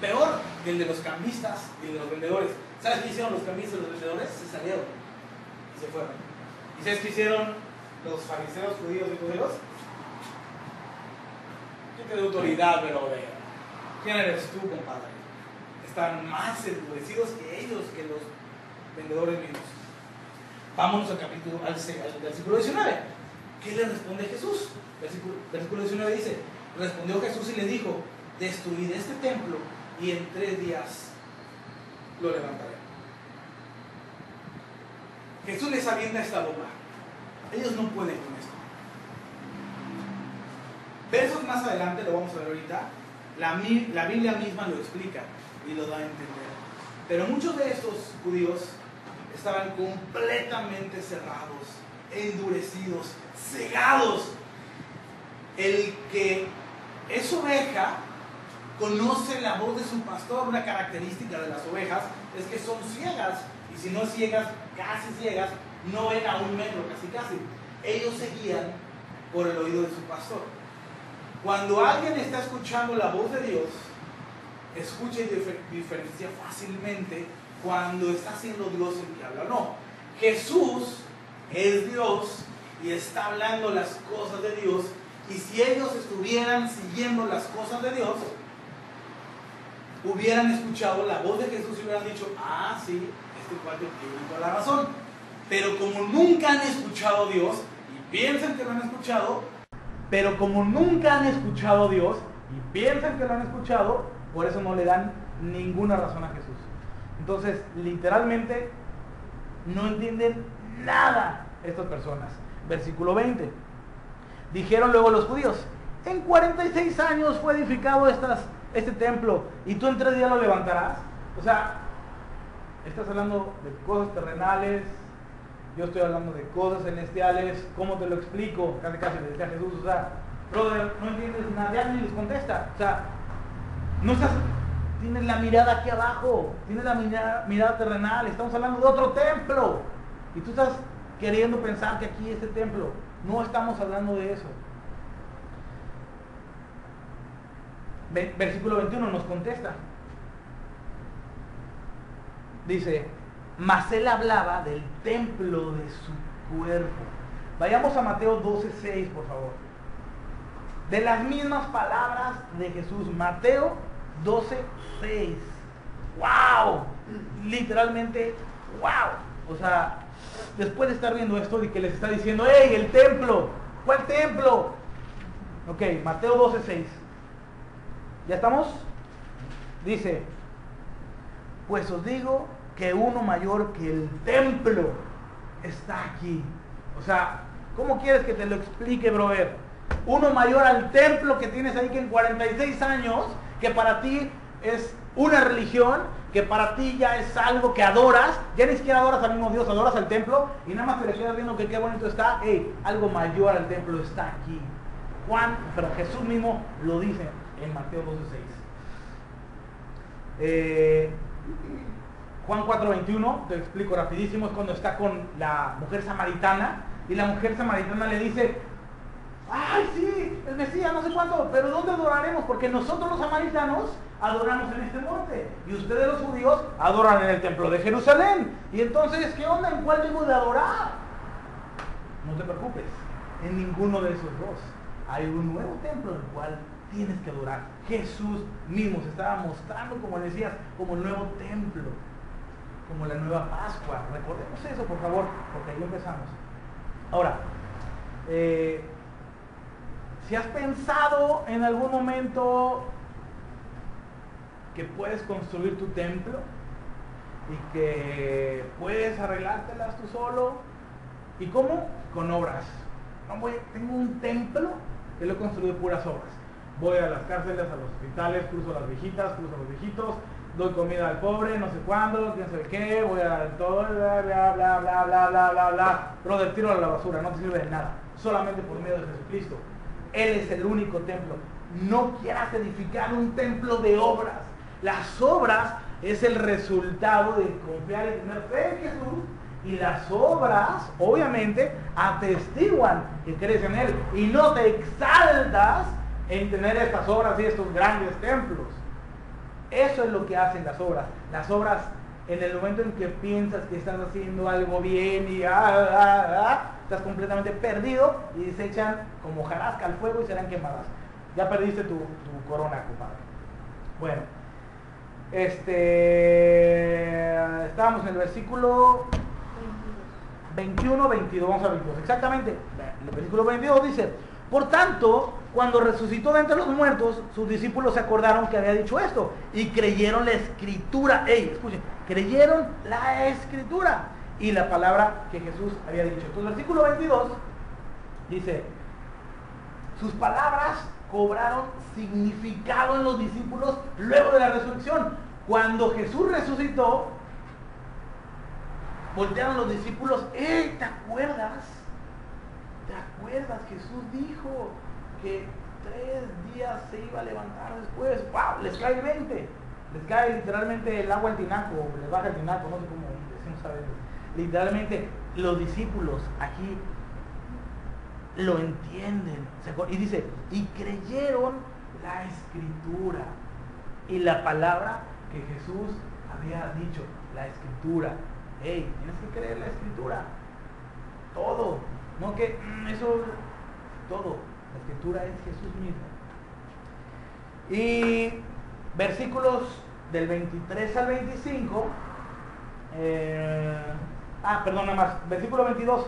peor que el de los cambistas y el de los vendedores. ¿Sabes qué hicieron los cambistas y los vendedores? Se salieron y se fueron. ¿Y sabes qué hicieron los fariseos judíos y judíos? ¿Quién te da autoridad, verdadera? ¿Quién eres tú, compadre? Están más endurecidos que ellos, que los vendedores mismos. Vámonos al versículo 19. ¿Qué le responde Jesús? Versículo 19 dice, respondió Jesús y le dijo, destruid este templo y en 3 días lo levantaré. Jesús les avienta esta bomba. Ellos no pueden con esto. Versos más adelante, lo vamos a ver ahorita, la Biblia misma lo explica y lo da a entender. Pero muchos de estos judíos estaban completamente cerrados, endurecidos, cegados. El que es oveja conoce la voz de su pastor. Una característica de las ovejas es que son ciegas, y si no ciegas, casi ciegas, no ven a 1 metro, casi. Ellos se guían por el oído de su pastor. Cuando alguien está escuchando la voz de Dios, escucha y diferencia fácilmente cuando está siendo Dios el que habla. No, Jesús es Dios y está hablando las cosas de Dios. Y si ellos estuvieran siguiendo las cosas de Dios, hubieran escuchado la voz de Jesús y hubieran dicho, ah, sí, este cuate tiene toda la razón. Pero como nunca han escuchado a Dios y piensan que lo han escuchado, por eso no le dan ninguna razón a Jesús. Entonces, literalmente, no entienden nada estas personas. Versículo 20. Dijeron luego los judíos, en 46 años fue edificado este templo, y tú en 3 días lo levantarás. O sea, estás hablando de cosas terrenales, yo estoy hablando de cosas celestiales. ¿Cómo te lo explico? Casi le decía a Jesús, o sea, brother, no entiendes nada. Ya ni les contesta. O sea, no estás, tienes la mirada aquí abajo, tienes la mirada terrenal. Estamos hablando de otro templo, y tú estás queriendo pensar que aquí es este templo. No estamos hablando de eso. Versículo 21 nos contesta. Dice, mas él hablaba del templo de su cuerpo. Vayamos a Mateo 12:6, por favor. De las mismas palabras de Jesús. Mateo 12:6. ¡Wow! Literalmente, ¡wow! O sea, después de estar viendo esto y que les está diciendo, ¡hey, el templo! ¿Cuál templo? Ok, Mateo 12:6. ¿Ya estamos? Dice, pues os digo que uno mayor que el templo está aquí. O sea, ¿cómo quieres que te lo explique, brother? Uno mayor al templo que tienes ahí, que en 46 años, que para ti es una religión, que para ti ya es algo que adoras, ya ni siquiera adoras al mismo Dios, adoras al templo, y nada más te le quedas viendo que qué bonito está. Algo mayor al templo está aquí. Pero Jesús mismo lo dice en Mateo 12:6. Juan 4:21, te explico rapidísimo, es cuando está con la mujer samaritana, y la mujer samaritana le dice, ay, sí, el Mesías, no sé cuánto, pero ¿dónde adoraremos? Porque nosotros los samaritanos adoramos en este monte, y ustedes los judíos adoran en el templo de Jerusalén. Y entonces, ¿qué onda? ¿En cuál debo de adorar? No te preocupes, en ninguno de esos dos. Hay un nuevo templo en el cual tienes que adorar. Jesús mismo se estaba mostrando, como decías, como el nuevo templo, como la nueva Pascua. Recordemos eso, por favor, porque ahí empezamos. Ahora, si has pensado en algún momento que puedes construir tu templo y que puedes arreglártelas tú solo, ¿y cómo? Con obras. Tengo un templo que lo he construido puras obras. Voy a las cárceles, a los hospitales, cruzo a las viejitas, cruzo a los viejitos, doy comida al pobre, no sé cuándo, quién sabe qué, voy a todo, bla, bla, bla, bla, bla, bla, bla, bla. Pero tiro a la basura, no te sirve de nada. Solamente por medio de Jesucristo. Él es el único templo. No quieras edificar un templo de obras. Las obras es el resultado de confiar y tener fe en Jesús. Y las obras, obviamente, atestiguan que crees en Él. Y no te exaltas en tener estas obras y estos grandes templos. Eso es lo que hacen las obras. Las obras, en el momento en que piensas que estás haciendo algo bien y estás completamente perdido, y se echan como hojarasca al fuego y serán quemadas. Ya perdiste tu corona, compadre. Bueno, estábamos en el versículo 21, 22, vamos a 22, exactamente. El versículo 22 dice, por tanto, cuando resucitó de entre los muertos, sus discípulos se acordaron que había dicho esto y creyeron la escritura. Escuchen, creyeron la escritura y la palabra que Jesús había dicho. Entonces, el versículo 22 dice, sus palabras cobraron significado en los discípulos luego de la resurrección. Cuando Jesús resucitó, voltearon los discípulos, ¿te acuerdas? ¿Te acuerdas? Jesús dijo que 3 días se iba a levantar después. ¡Wow! Les cae el 20. Les cae literalmente el agua al tinaco, les baja el tinaco, no sé cómo decimos a veces. Literalmente, los discípulos aquí lo entienden. Y dice, y creyeron la escritura y la palabra que Jesús había dicho. la Escritura. Hey, tienes que creer la Escritura. Todo. No que eso, todo. La Escritura es Jesús mismo. Y versículos del 23 al 25. Nada más. Versículo 22.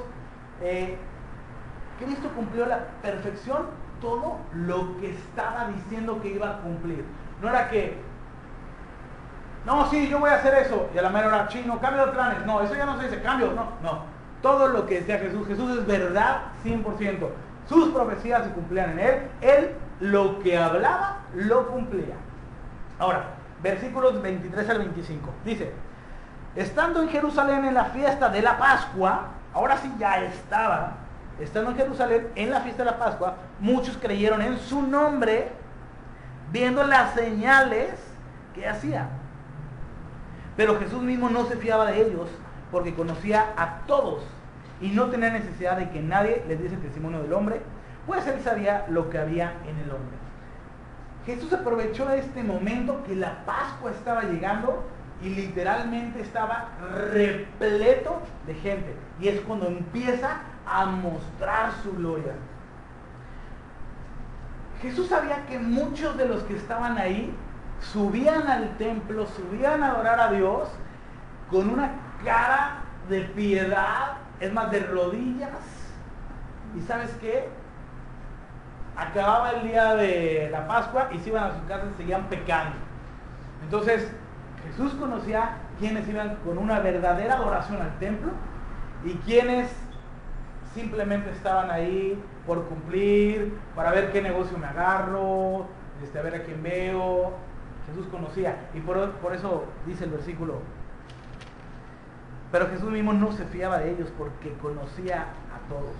Cristo cumplió a la perfección todo lo que estaba diciendo que iba a cumplir. No era que, no, sí, yo voy a hacer eso, y a la mera hora, chino, cambio de planes. No, eso ya no se dice, cambio, no. Todo lo que decía Jesús es verdad 100%. Sus profecías se cumplían en Él. Él lo que hablaba, lo cumplía. Ahora, versículos 23 al 25. Dice, estando en Jerusalén en la fiesta de la Pascua, ahora sí ya estando en Jerusalén en la fiesta de la Pascua, muchos creyeron en su nombre, viendo las señales que hacía. Pero Jesús mismo no se fiaba de ellos, porque conocía a todos y no tenía necesidad de que nadie les diese testimonio del hombre, pues él sabía lo que había en el hombre. Jesús aprovechó de este momento que la Pascua estaba llegando y literalmente estaba repleto de gente, y es cuando empieza a mostrar su gloria. Jesús sabía que muchos de los que estaban ahí subían al templo, subían a adorar a Dios con una cara de piedad, es más, de rodillas. ¿Y sabes qué? Acababa el día de la Pascua y se iban a sus casas y seguían pecando. Entonces Jesús conocía quienes iban con una verdadera adoración al templo y quienes simplemente estaban ahí por cumplir, para ver qué negocio me agarro, a ver a quién veo. Jesús conocía, y por eso dice el versículo, pero Jesús mismo no se fiaba de ellos porque conocía a todos.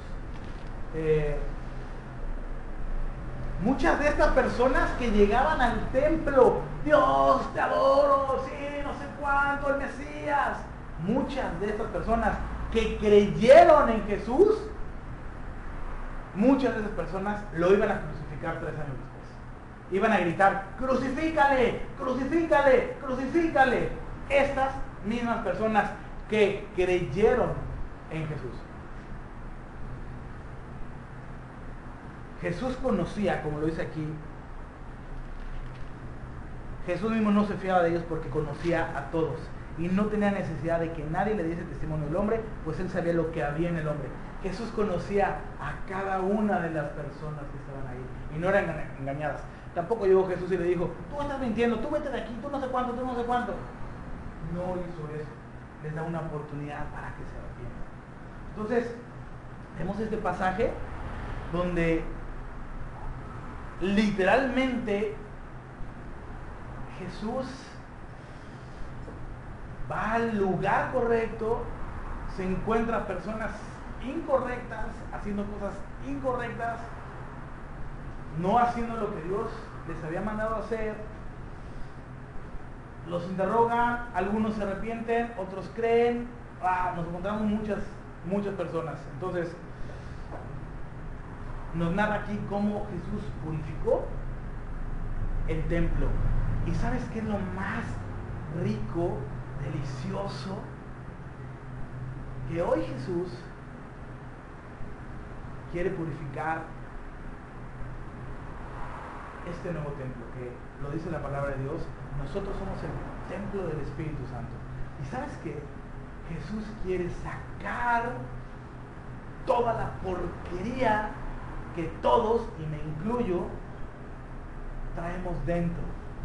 Muchas de estas personas que llegaban al templo, Dios te adoro, sí, no sé cuánto, el Mesías, muchas de estas personas que creyeron en Jesús, muchas de esas personas lo iban a crucificar 3 años después. Iban a gritar, crucifícale, crucifícale, crucifícale. Estas mismas personas que creyeron en Jesús. Jesús conocía, como lo dice aquí, Jesús mismo no se fiaba de ellos porque conocía a todos y no tenía necesidad de que nadie le diese testimonio del hombre, pues él sabía lo que había en el hombre. Jesús conocía a cada una de las personas que estaban ahí y no eran engañadas. Tampoco llegó Jesús y le dijo, tú estás mintiendo, tú vete de aquí, tú no sé cuánto, tú no sé cuánto. No hizo eso. Les da una oportunidad para que se arrepientan. Entonces, vemos este pasaje donde literalmente Jesús va al lugar correcto, se encuentra personas incorrectas, haciendo cosas incorrectas, no haciendo lo que Dios les había mandado hacer. Los interrogan, algunos se arrepienten, otros creen. Nos encontramos muchas personas. Entonces, nos narra aquí cómo Jesús purificó el templo. ¿Y sabes qué es lo más rico, delicioso? Que hoy Jesús quiere purificar este nuevo templo, que lo dice la palabra de Dios. Nosotros somos el templo del Espíritu Santo. ¿Y sabes qué? Jesús quiere sacar toda la porquería que todos, y me incluyo, traemos dentro.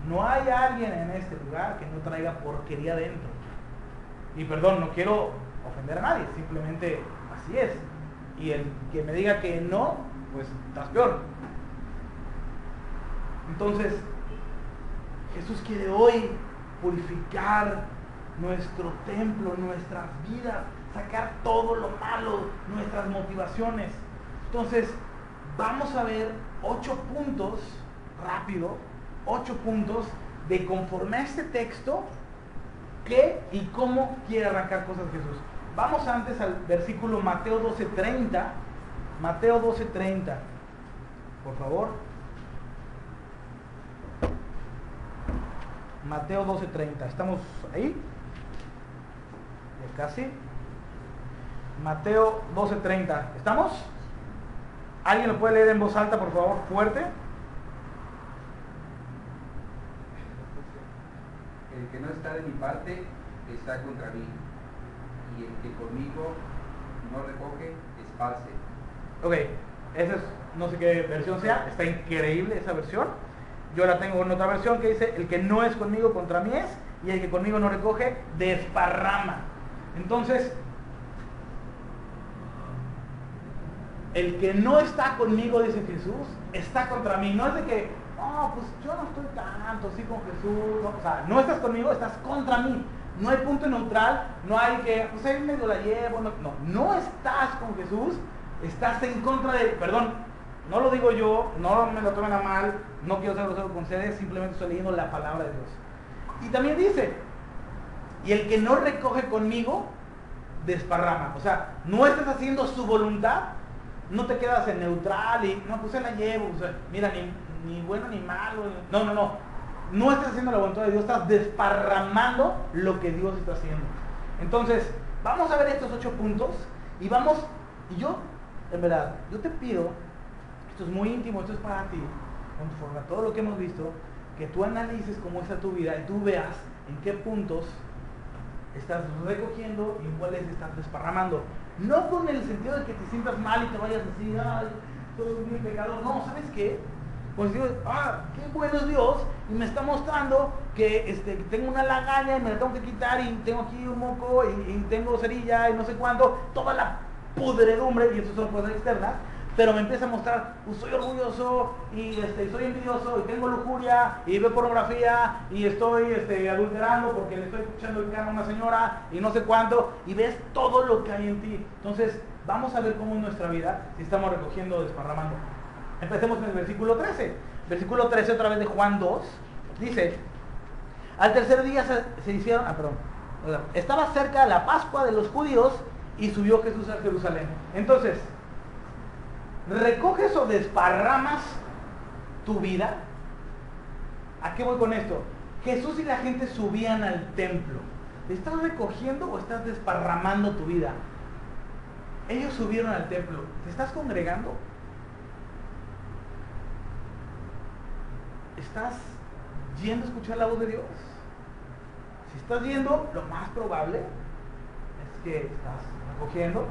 No hay alguien en este lugar que no traiga porquería dentro. Y perdón, no quiero ofender a nadie, simplemente así es. Y el que me diga que no, pues estás peor. Entonces, Jesús quiere hoy purificar nuestro templo, nuestras vidas, sacar todo lo malo, nuestras motivaciones. Entonces, vamos a ver 8 puntos, rápido, 8 puntos de conforme a este texto, qué y cómo quiere arrancar cosas Jesús. Vamos antes al versículo Mateo 12:30. Mateo 12:30, por favor. Mateo 12:30, ¿estamos ahí? casi. Mateo 12:30. ¿Estamos? ¿Alguien lo puede leer en voz alta, por favor? Fuerte. El que no está de mi parte está contra mí, y el que conmigo no recoge esparce. Ok, esa es, no sé qué versión sea, está increíble esa versión. Yo la tengo en otra versión que dice, el que no es conmigo contra mí es, y el que conmigo no recoge, desparrama. Entonces, el que no está conmigo, dice Jesús, está contra mí. No es de que, pues yo no estoy tanto así con Jesús. No, o sea, no estás conmigo, estás contra mí. No hay punto neutral, no hay que, pues ahí medio la llevo. No estás con Jesús, estás en contra de, perdón, no lo digo yo, no me lo tomen a mal, no quiero ser grosero con ustedes, simplemente estoy leyendo la palabra de Dios. Y también dice, y el que no recoge conmigo, desparrama. O sea, no estás haciendo su voluntad, no te quedas en neutral y, no, pues se la llevo, o sea, mira, ni bueno ni malo. No estás haciendo la voluntad de Dios, estás desparramando lo que Dios está haciendo. Entonces, vamos a ver estos 8 puntos y yo, en verdad, yo te pido, esto es muy íntimo, esto es para ti, conforme a todo lo que hemos visto, que tú analices cómo está tu vida y tú veas en qué puntos estás recogiendo y en cuáles estás desparramando. No con el sentido de que te sientas mal y te vayas a decir, ay, soy un pecador. No, ¿sabes qué? Pues digo, qué bueno es Dios, y me está mostrando que tengo una lagaña y me la tengo que quitar, y tengo aquí un moco, y tengo cerilla, y no sé cuánto, toda la pudredumbre, y eso son cosas externas, pero me empieza a mostrar, pues soy orgulloso, y soy envidioso, y tengo lujuria, y veo pornografía, y estoy adulterando porque le estoy escuchando el cano a una señora, y no sé cuánto, y ves todo lo que hay en ti. Entonces, vamos a ver cómo en nuestra vida, si estamos recogiendo o desparramando. Empecemos en el versículo 13. Versículo 13 otra vez de Juan 2. Dice, al tercer día se hicieron, estaba cerca la Pascua de los judíos y subió Jesús a Jerusalén. Entonces, ¿recoges o desparramas tu vida? ¿A qué voy con esto? Jesús y la gente subían al templo. ¿Estás recogiendo o estás desparramando tu vida? Ellos subieron al templo. ¿Te estás congregando? ¿Estás yendo a escuchar la voz de Dios? Si estás yendo, lo más probable es que estás recogiendo.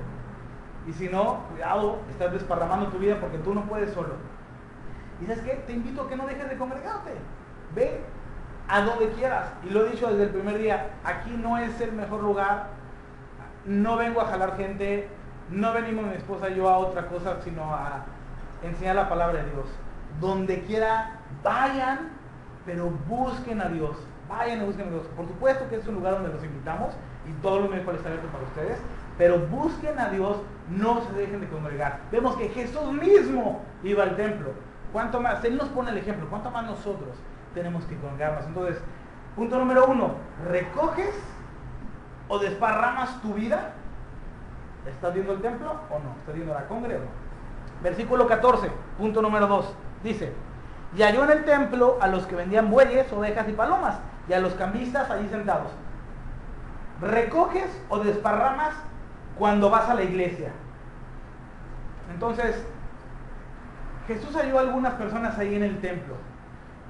Y si no, cuidado, estás desparramando tu vida porque tú no puedes solo. Y ¿sabes qué? Te invito a que no dejes de congregarte. Ve a donde quieras. Y lo he dicho desde el primer día, aquí no es el mejor lugar. No vengo a jalar gente, no venimos mi esposa y yo a otra cosa, sino a enseñar la palabra de Dios. Donde quiera, vayan, pero busquen a Dios. Vayan y busquen a Dios. Por supuesto que es un lugar donde los invitamos y todos los miércoles está abierto para ustedes, pero busquen a Dios, no se dejen de congregar. Vemos que Jesús mismo iba al templo. ¿Cuánto más? Él nos pone el ejemplo. ¿Cuánto más nosotros tenemos que congregarnos? Entonces, punto número 1, ¿recoges o desparramas tu vida? ¿Estás viendo el templo o no? ¿Estás viendo la congre o no? Versículo 14, punto número 2. Dice, y halló en el templo a los que vendían bueyes, ovejas y palomas, y a los cambistas allí sentados. ¿Recoges o desparramas cuando vas a la iglesia? Entonces, Jesús halló a algunas personas ahí en el templo.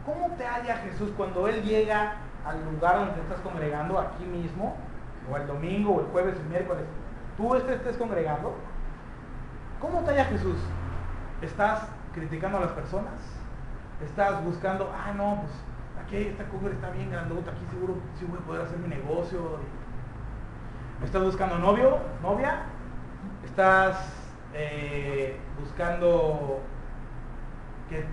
¿Cómo te halla Jesús cuando Él llega al lugar donde te estás congregando, aquí mismo, o el domingo, o el jueves, el miércoles? ¿Tú estés congregando? ¿Cómo te halla Jesús? ¿Estás criticando a las personas? ¿Estás buscando, no, pues aquí esta cumbre está bien grandota, aquí seguro sí voy a poder hacer mi negocio? ¿Estás buscando novio, novia? ¿Estás buscando que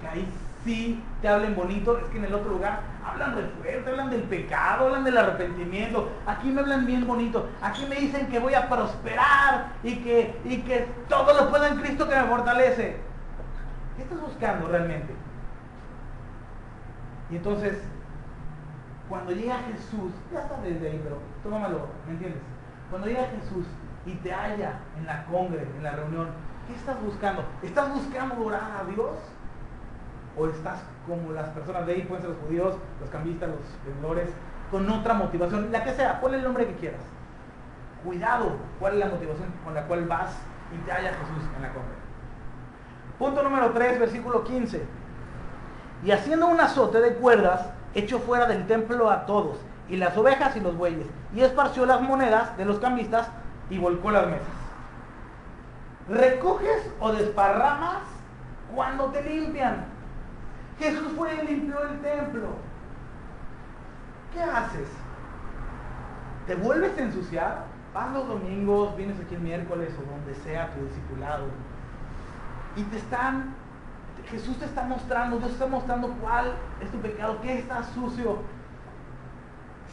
ahí sí te hablen bonito? Es que en el otro lugar hablan de fuerte, hablan del pecado, hablan del arrepentimiento. Aquí me hablan bien bonito. Aquí me dicen que voy a prosperar y que todo lo puedo en Cristo que me fortalece. ¿Qué estás buscando realmente? Y entonces, cuando llega Jesús, ya está desde ahí, pero tómamelo, ¿me entiendes? Cuando llega Jesús y te halla en la congre, en la reunión, ¿qué estás buscando? ¿Estás buscando orar a Dios? ¿O estás como las personas de ahí, pueden ser los judíos, los cambistas, los vendedores, con otra motivación, la que sea, ponle el nombre que quieras? cuidado cuál es la motivación con la cual vas y te halla Jesús en la compra. Punto número 3, versículo 15. Y haciendo un azote de cuerdas, echó fuera del templo a todos, y las ovejas y los bueyes, y esparció las monedas de los cambistas y volcó las mesas. ¿Recoges o desparramas cuando te limpian? Jesús fue y limpió el templo. ¿Qué haces? ¿Te vuelves a ensuciar? Vas los domingos, vienes aquí el miércoles o donde sea tu discipulado, y Jesús te está mostrando, Dios te está mostrando cuál es tu pecado, qué está sucio.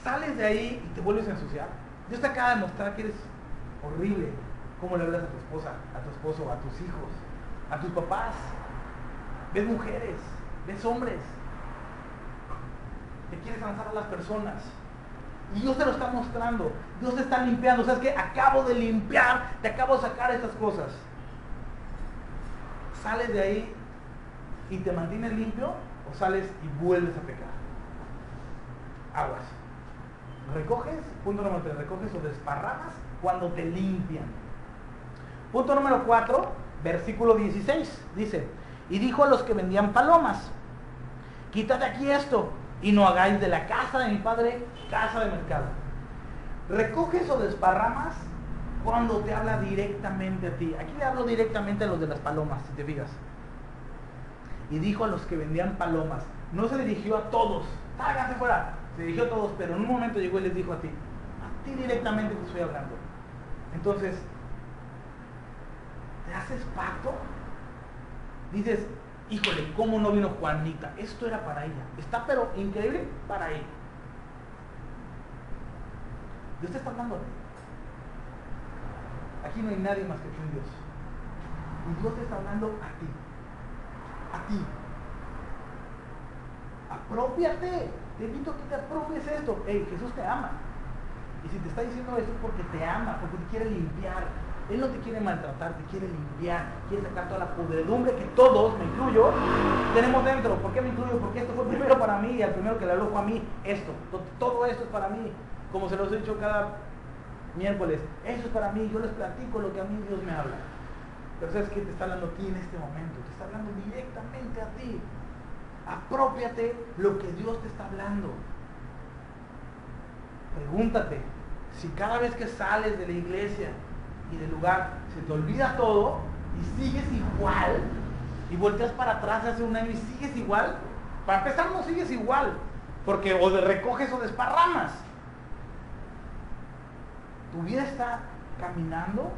Sales de ahí y te vuelves a ensuciar. Dios te acaba de mostrar que eres horrible. Cómo le hablas a tu esposa, a tu esposo, a tus hijos, a tus papás. Ves mujeres, ves hombres. Te quieres lanzar a las personas. Y Dios te lo está mostrando. Dios te está limpiando. O sea, es que acabo de limpiar, te acabo de sacar estas cosas. ¿Sales de ahí y te mantienes limpio o sales y vuelves a pecar? Aguas. ¿Recoges? Punto número 3. ¿Recoges o desparramas cuando te limpian? Punto número 4, versículo 16. Dice, y dijo a los que vendían palomas, quitad de aquí esto y no hagáis de la casa de mi padre casa de mercado. ¿Recoges o desparramas cuando te habla directamente a ti? Aquí le hablo directamente a los de las palomas, si te fijas. Y dijo a los que vendían palomas, no se dirigió a todos, háganse fuera, se dirigió a todos, pero en un momento llegó y les dijo a ti directamente te estoy hablando. Entonces, ¿te haces pacto? Dices, híjole, ¿cómo no vino Juanita? Esto era para ella, está pero increíble para ella. Dios te está hablando a ti. Aquí no hay nadie más que tú y Dios. Y Dios te está hablando a ti. A ti. Apropiate. Te invito a que te apropies esto. Hey, Jesús te ama. Y si te está diciendo esto es porque te ama, porque te quiere limpiar. Él no te quiere maltratar, te quiere limpiar. Quiere sacar toda la podredumbre que todos, me incluyo, tenemos dentro. ¿Por qué me incluyo? Porque esto fue primero para mí y al primero que le habló fue a mí. Esto. Todo esto es para mí. Como se los he dicho cada miércoles, eso es para mí, yo les platico lo que a mí Dios me habla. Pero sabes que te está hablando a ti en este momento, te está hablando directamente a ti. Aprópiate lo que Dios te está hablando. Pregúntate, si cada vez que sales de la iglesia y del lugar se te olvida todo y sigues igual, y volteas para atrás hace un año y sigues igual, para empezar no sigues igual, porque o recoges o desparramas. Tu vida está caminando,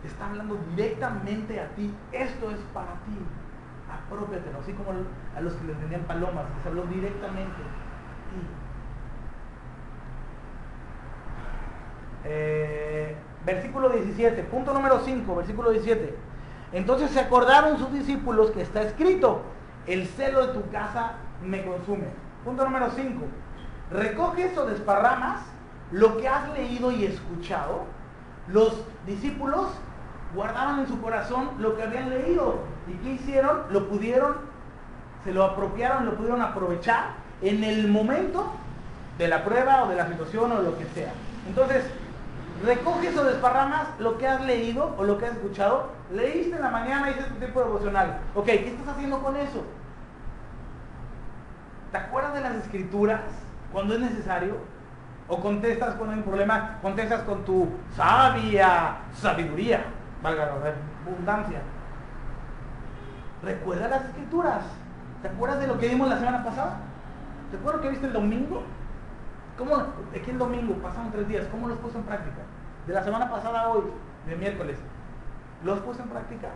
te está hablando directamente a ti. Esto es para ti. Aprópiatelo, así como a los que les vendían palomas, les habló directamente a ti. Versículo 17, punto número 5, versículo 17. Entonces se acordaron sus discípulos que está escrito, el celo de tu casa me consume. Punto número 5. ¿Recoges o desparramas lo que has leído y escuchado? Los discípulos guardaban en su corazón lo que habían leído. ¿Y qué hicieron? Se lo apropiaron, lo pudieron aprovechar en el momento de la prueba o de la situación o lo que sea. Entonces, ¿recoges o desparramas lo que has leído o lo que has escuchado? Leíste en la mañana, hiciste tu tiempo devocional. Ok, ¿qué estás haciendo con eso? ¿Te acuerdas de las escrituras cuando es necesario? ¿O contestas cuando hay un problema? Contestas con tu sabia sabiduría, valga la redundancia. Recuerda las escrituras. ¿Te acuerdas de lo que vimos la semana pasada? ¿Te acuerdas lo que viste el domingo? ¿Cómo? Aquí el domingo, pasaron 3 días. ¿Cómo lo has puesto en práctica? De la semana pasada a hoy, de miércoles. ¿Lo has puesto en práctica?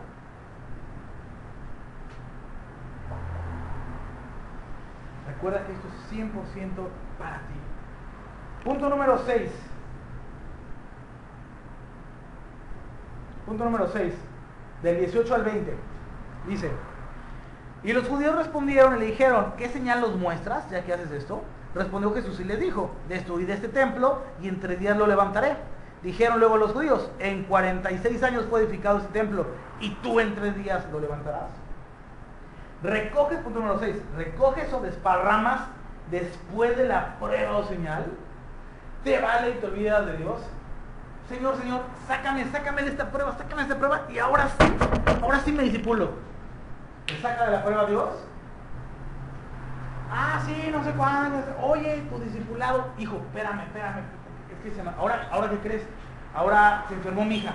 Recuerda que esto es 100% para ti. Punto número 6. Punto número 6. Del 18 al 20. Dice, y los judíos respondieron y le dijeron, ¿qué señal nos muestras ya que haces esto? Respondió Jesús y les dijo, destruid este templo y en 3 días lo levantaré. Dijeron luego los judíos, en 46 años fue edificado este templo y tú en 3 días lo levantarás. Recoges, punto número 6, recoges o desparramas después de la prueba o señal. ¿Te vale y te olvidas de Dios? Señor, sácame de esta prueba, y ahora sí me discipulo. ¿Te saca de la prueba Dios? Ah, sí, no sé cuándo. Oye, tu discipulado, hijo, espérame. Es que ahora ¿qué crees? Ahora se enfermó mi hija.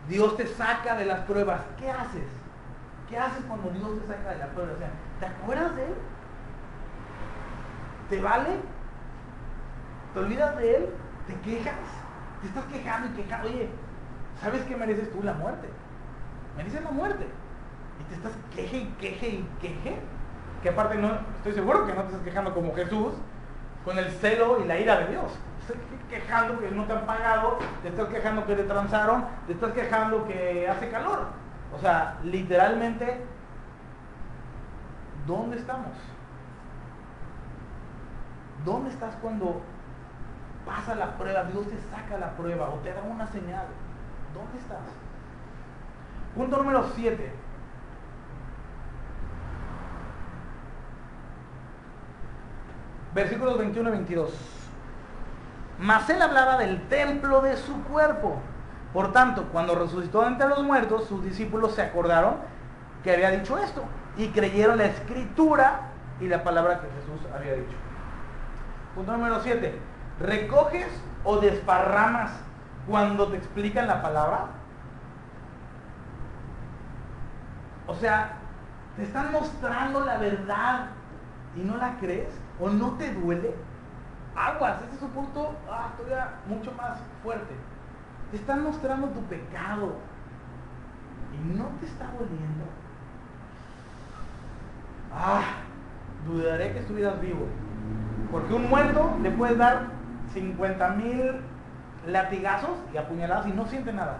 Dios te saca de las pruebas. ¿Qué haces? ¿Qué haces cuando Dios te saca de la prueba? O sea, ¿te acuerdas de Él? ¿Te vale? ¿Te olvidas de Él? ¿Te quejas? ¿Te estás quejando y quejando? Oye, ¿sabes qué mereces tú? La muerte. Mereces la muerte. Y te estás queje. Que aparte no, estoy seguro que no te estás quejando como Jesús, con el celo y la ira de Dios. Te estás quejando que no te han pagado, te estás quejando que te transaron, te estás quejando que hace calor. O sea, literalmente, ¿dónde estamos? ¿Dónde estás cuando pasa la prueba, Dios te saca la prueba o te da una señal? ¿Dónde estás? Punto número 7. Versículos 21 y 22. Mas él hablaba del templo de su cuerpo. Por tanto, cuando resucitó de entre los muertos, sus discípulos se acordaron que había dicho esto y creyeron la escritura y la palabra que Jesús había dicho. Punto número 7. ¿Recoges o desparramas cuando te explican la palabra? O sea, te están mostrando la verdad y no la crees o no te duele. Aguas, ese es un punto todavía mucho más fuerte. Te están mostrando tu pecado y no te está doliendo. Dudaré que estuvieras vivo. Porque un muerto le puedes dar 50,000 latigazos y apuñaladas y no siente nada.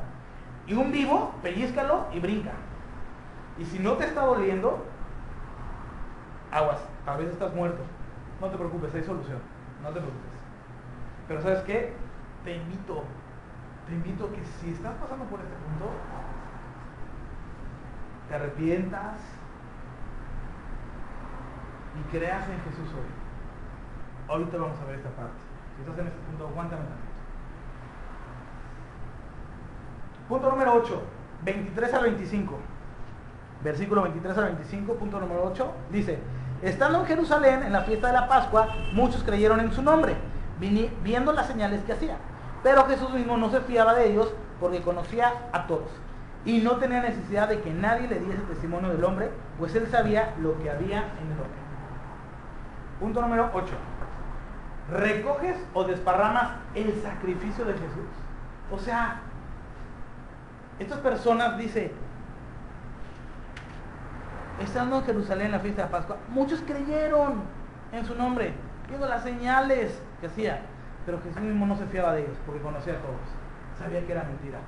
Y un vivo, pellízcalo y brinca. Y si no te está doliendo, aguas, tal vez estás muerto. No te preocupes, hay solución. No te preocupes. Pero ¿sabes qué? Te invito que si estás pasando por este punto, te arrepientas y creas en Jesús hoy. Ahorita vamos a ver esta parte. Si estás en este punto, aguántame tantito. Punto número 8, 23 al 25. Versículo 23 al 25, punto número 8, dice: estando en Jerusalén en la fiesta de la Pascua, muchos creyeron en su nombre, viendo las señales que hacía. Pero Jesús mismo no se fiaba de ellos porque conocía a todos y no tenía necesidad de que nadie le diese testimonio del hombre, pues él sabía lo que había en el hombre. Punto número 8. ¿Recoges o desparramas el sacrificio de Jesús? O sea, estas personas, dice, estando en Jerusalén en la fiesta de la Pascua, muchos creyeron en su nombre, viendo las señales que hacía. Pero Jesús mismo no se fiaba de ellos, porque conocía a todos. Sabía que era mentira.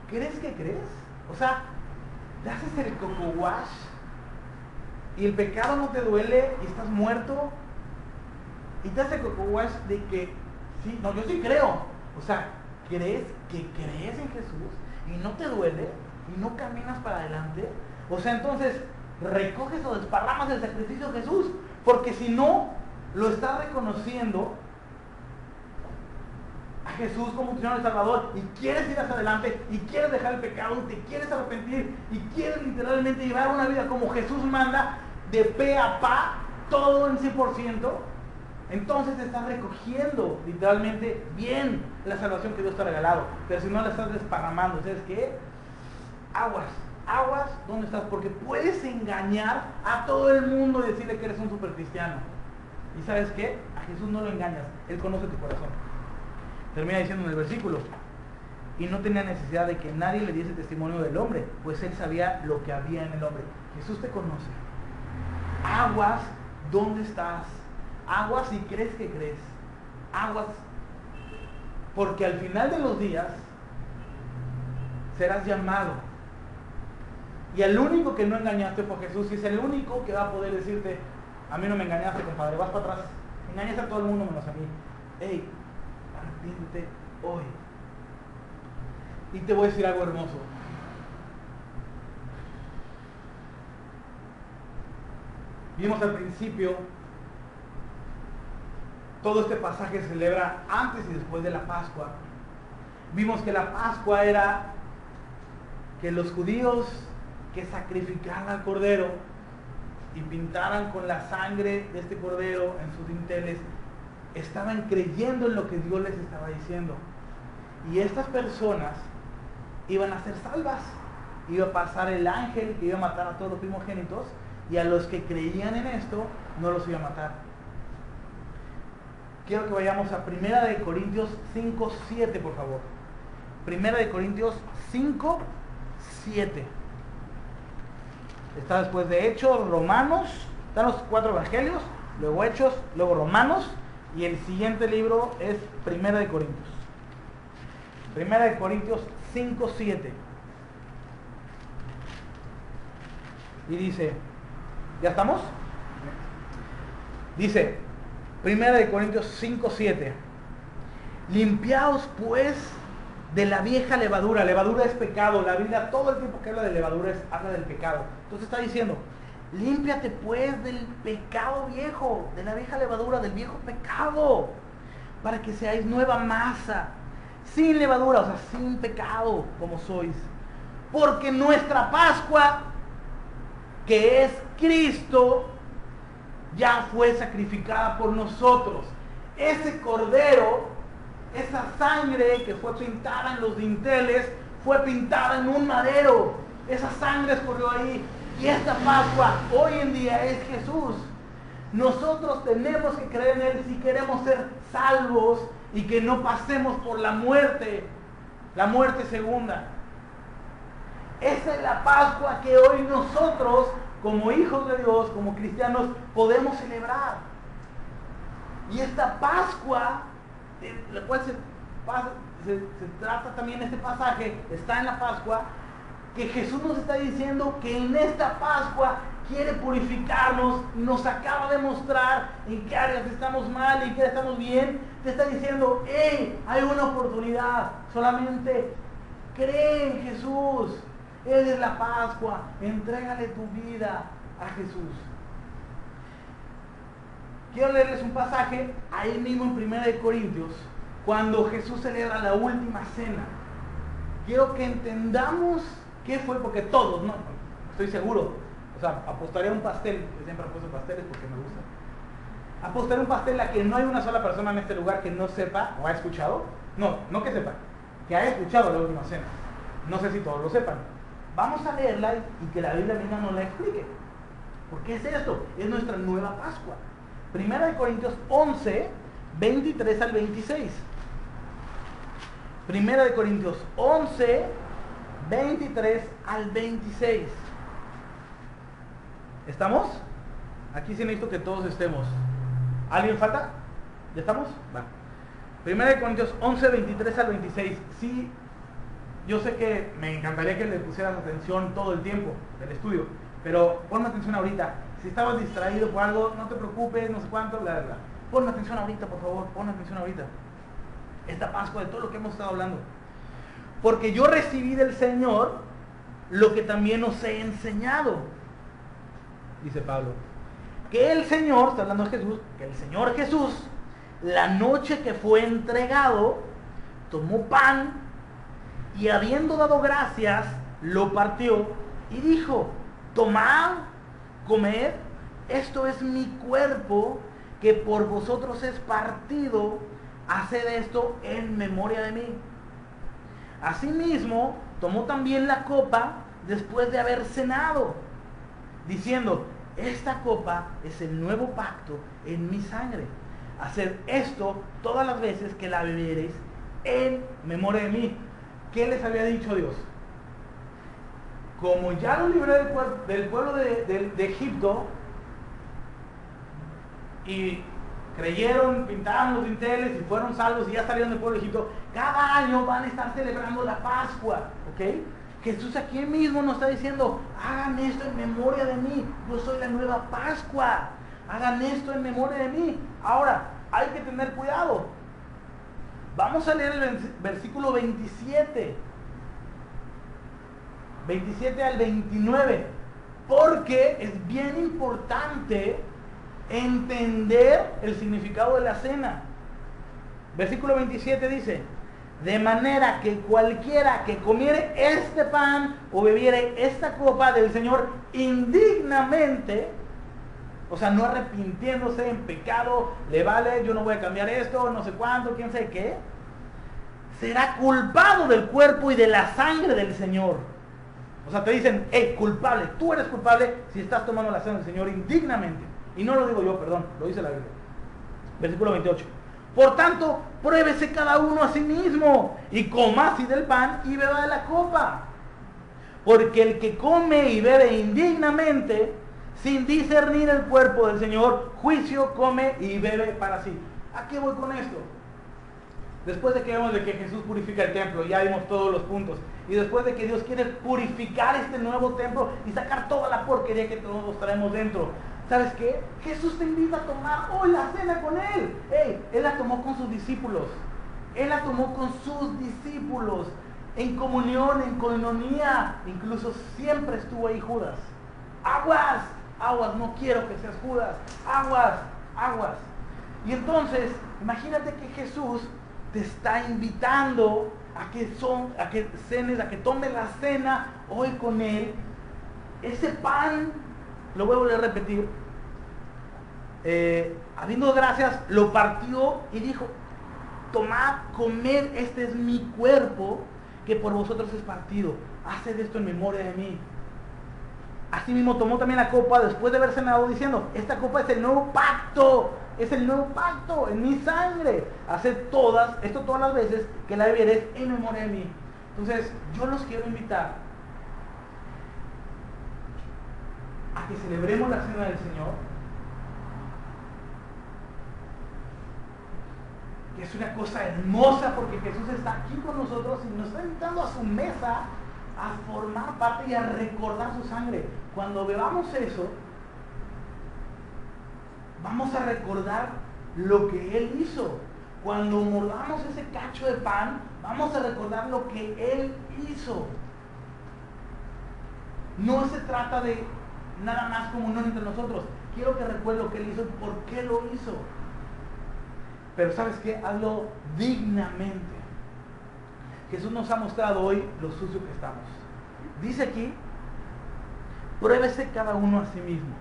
¿Crees que crees? O sea, te haces el coco wash y el pecado no te duele y estás muerto. Y te hace el coco wash de que, sí, no, yo sí creo. O sea, ¿crees que crees en Jesús y no te duele y no caminas para adelante? O sea, entonces, recoges o desparramas el sacrificio de Jesús, porque si no lo estás reconociendo a Jesús como tu Señor y Salvador y quieres ir hacia adelante y quieres dejar el pecado y te quieres arrepentir y quieres literalmente llevar una vida como Jesús manda, de pe a pa, todo en 100%, entonces te estás recogiendo literalmente bien la salvación que Dios te ha regalado. Pero si no la estás desparramando, ¿sabes qué? Aguas, ¿dónde estás? Porque puedes engañar a todo el mundo y decirle que eres un super cristiano. ¿Y sabes qué? A Jesús no lo engañas, Él conoce tu corazón. Termina diciendo en el versículo: y no tenía necesidad de que nadie le diese testimonio del hombre, pues Él sabía lo que había en el hombre. Jesús te conoce. Aguas, ¿dónde estás? Aguas si crees que crees. Aguas, porque al final de los días serás llamado. Y el único que no engañaste fue Jesús, y es el único que va a poder decirte: a mí no me engañaste, compadre, vas para atrás. Engañas a todo el mundo menos a mí. Ey, arrepiéntete hoy. Y te voy a decir algo hermoso. Vimos al principio todo este pasaje se celebra antes y después de la Pascua. Vimos que la Pascua era que los judíos que sacrificaran al cordero y pintaran con la sangre de este cordero en sus dinteles, estaban creyendo en lo que Dios les estaba diciendo. Y estas personas iban a ser salvas. Iba a pasar el ángel que iba a matar a todos los primogénitos, y a los que creían en esto no los iba a matar. Quiero que vayamos a 1 Corintios 5:7, por favor. 1 Corintios 5:7. Está después de Hechos, Romanos, están los 4 evangelios, luego Hechos, luego Romanos, y el siguiente libro es 1 Corintios. 1 Corintios 5:7. Y dice, ¿ya estamos? Dice, 1 Corintios 5:7. Limpiaos pues de la vieja levadura. Levadura es pecado. La Biblia todo el tiempo que habla de levadura habla del pecado. Entonces está diciendo, límpiate pues del pecado viejo, de la vieja levadura, del viejo pecado, para que seáis nueva masa, sin levadura, o sea, sin pecado, como sois. Porque nuestra Pascua, que es Cristo, ya fue sacrificada por nosotros. Ese cordero, esa sangre que fue pintada en los dinteles, fue pintada en un madero. Esa sangre escurrió ahí. Y esta Pascua hoy en día es Jesús. Nosotros tenemos que creer en Él si queremos ser salvos y que no pasemos por la muerte segunda. Esa es la Pascua que hoy nosotros, como hijos de Dios, como cristianos, podemos celebrar. Y esta Pascua, de la cual se trata también este pasaje, está en la Pascua, que Jesús nos está diciendo que en esta Pascua quiere purificarnos, nos acaba de mostrar en qué áreas estamos mal y en qué estamos bien. Te está diciendo, hey, hay una oportunidad, solamente cree en Jesús. Él es la Pascua, entrégale tu vida a Jesús. Quiero leerles un pasaje ahí mismo en 1 Corintios, cuando Jesús celebra la última cena. Quiero que entendamos qué fue, porque todos, no, estoy seguro, o sea, apostaré a un pastel, yo siempre apuesto pasteles porque me gusta. Apostaré a un pastel a que no hay una sola persona en este lugar que no sepa o ha escuchado, no que sepa, que haya escuchado la última cena. No sé si todos lo sepan. Vamos a leerla y que la Biblia misma nos la explique. ¿Por qué es esto? Es nuestra nueva Pascua. 1 Corintios 11, 23 al 26. 1 Corintios 11, 23 al 26. ¿Estamos? Aquí sí necesito que todos estemos. ¿Alguien falta? ¿Ya estamos? Va. 1 Corintios 11, 23 al 26. Sí. Yo sé que me encantaría que le pusieras atención todo el tiempo del estudio, pero ponme atención ahorita. Si estabas distraído por algo, no te preocupes, no sé cuánto, bla, bla. Ponme atención ahorita, por favor, ponme atención ahorita. Esta Pascua, de todo lo que hemos estado hablando. Porque yo recibí del Señor lo que también os he enseñado, dice Pablo. Que el Señor, está hablando de Jesús, que el Señor Jesús, la noche que fue entregado, tomó pan, y habiendo dado gracias, lo partió y dijo, tomad, comed, esto es mi cuerpo que por vosotros es partido, haced esto en memoria de mí. Asimismo, tomó también la copa después de haber cenado, diciendo, esta copa es el nuevo pacto en mi sangre. Haced esto todas las veces que la bebiereis en memoria de mí. ¿Qué les había dicho Dios? Como ya los libré del pueblo de Egipto y creyeron, pintaron los dinteles y fueron salvos y ya salieron del pueblo de Egipto, cada año van a estar celebrando la Pascua, ¿ok? Jesús aquí mismo nos está diciendo, hagan esto en memoria de mí, yo soy la nueva Pascua, hagan esto en memoria de mí. Ahora, hay que tener cuidado. Vamos a leer el versículo 27 al 29, porque es bien importante entender el significado de la cena. Versículo 27 dice: de manera que cualquiera que comiere este pan o bebiere esta copa del Señor indignamente, o sea, no arrepintiéndose en pecado, le vale, yo no voy a cambiar esto, no sé cuánto, quién sabe qué, será culpado del cuerpo y de la sangre del Señor. O sea, te dicen, hey, culpable, tú eres culpable si estás tomando la cena del Señor indignamente. Y no lo digo yo, perdón, lo dice la Biblia. Versículo 28. Por tanto, pruébese cada uno a sí mismo y coma así del pan y beba de la copa. Porque el que come y bebe indignamente, sin discernir el cuerpo del Señor, juicio come y bebe para sí. ¿A qué voy con esto? Después de que vemos de que Jesús purifica el templo, ya vimos todos los puntos, y después de que Dios quiere purificar este nuevo templo y sacar toda la porquería que todos traemos dentro, ¿sabes qué? Jesús te invita a tomar hoy la cena con Él. Él la tomó con sus discípulos. Él la tomó con sus discípulos, en comunión, en coinonía. Incluso siempre estuvo ahí Judas. Aguas, aguas, no quiero que seas Judas. Aguas, aguas. Y entonces, imagínate que Jesús te está invitando a que cenes, a que tomes la cena hoy con Él. Ese pan, lo voy a volver a repetir, habiendo gracias, lo partió y dijo: tomad, comed, este es mi cuerpo que por vosotros es partido. Haced esto en memoria de mí. Asimismo tomó también la copa después de haber cenado, diciendo: esta copa es el nuevo pacto, es el nuevo pacto en mi sangre. Haced esto todas las veces que la bebiereis en memoria de mí. Entonces, yo los quiero invitar a que celebremos la cena del Señor, que es una cosa hermosa porque Jesús está aquí con nosotros y nos está invitando a su mesa a formar parte y a recordar su sangre. Cuando bebamos eso, vamos a recordar lo que Él hizo. Cuando mordamos ese cacho de pan, vamos a recordar lo que Él hizo. No se trata de nada más comunión entre nosotros. Quiero que recuerde lo que Él hizo y por qué lo hizo. Pero ¿sabes qué? Hazlo dignamente. Jesús nos ha mostrado hoy lo sucio que estamos. Dice aquí: pruébese cada uno a sí mismo.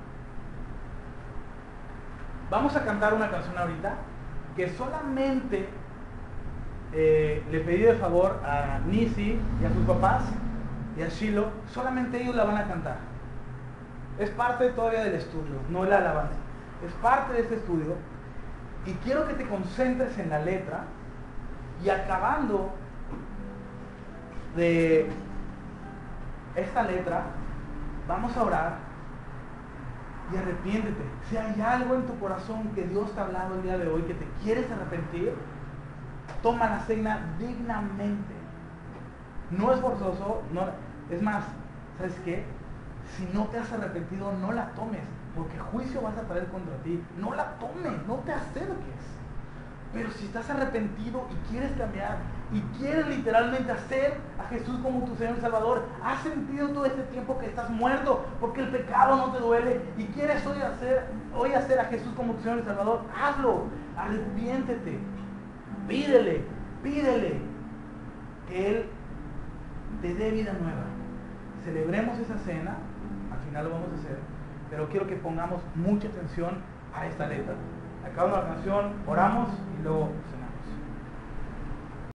Vamos a cantar una canción ahorita que solamente le pedí de favor a Nisi y a sus papás y a Shiloh. Solamente ellos la van a cantar. Es parte todavía del estudio, no la alabanza. Es parte de este estudio. Y quiero que te concentres en la letra. Y acabando de esta letra, vamos a orar y arrepiéntete. Si hay algo en tu corazón que Dios te ha hablado el día de hoy, que te quieres arrepentir, toma la cena dignamente. No es forzoso, no, es más, ¿sabes qué? Si no te has arrepentido, no la tomes, porque juicio vas a traer contra ti. No la tomes, no te acerques. Pero si estás arrepentido y quieres cambiar y quieres literalmente hacer a Jesús como tu Señor y Salvador, has sentido todo este tiempo que estás muerto porque el pecado no te duele y quieres hoy hacer a Jesús como tu Señor y Salvador, hazlo, arrepiéntete, pídele que Él te dé vida nueva. Celebremos esa cena, al final lo vamos a hacer, pero quiero que pongamos mucha atención a esta letra. Acabamos la canción, oramos y luego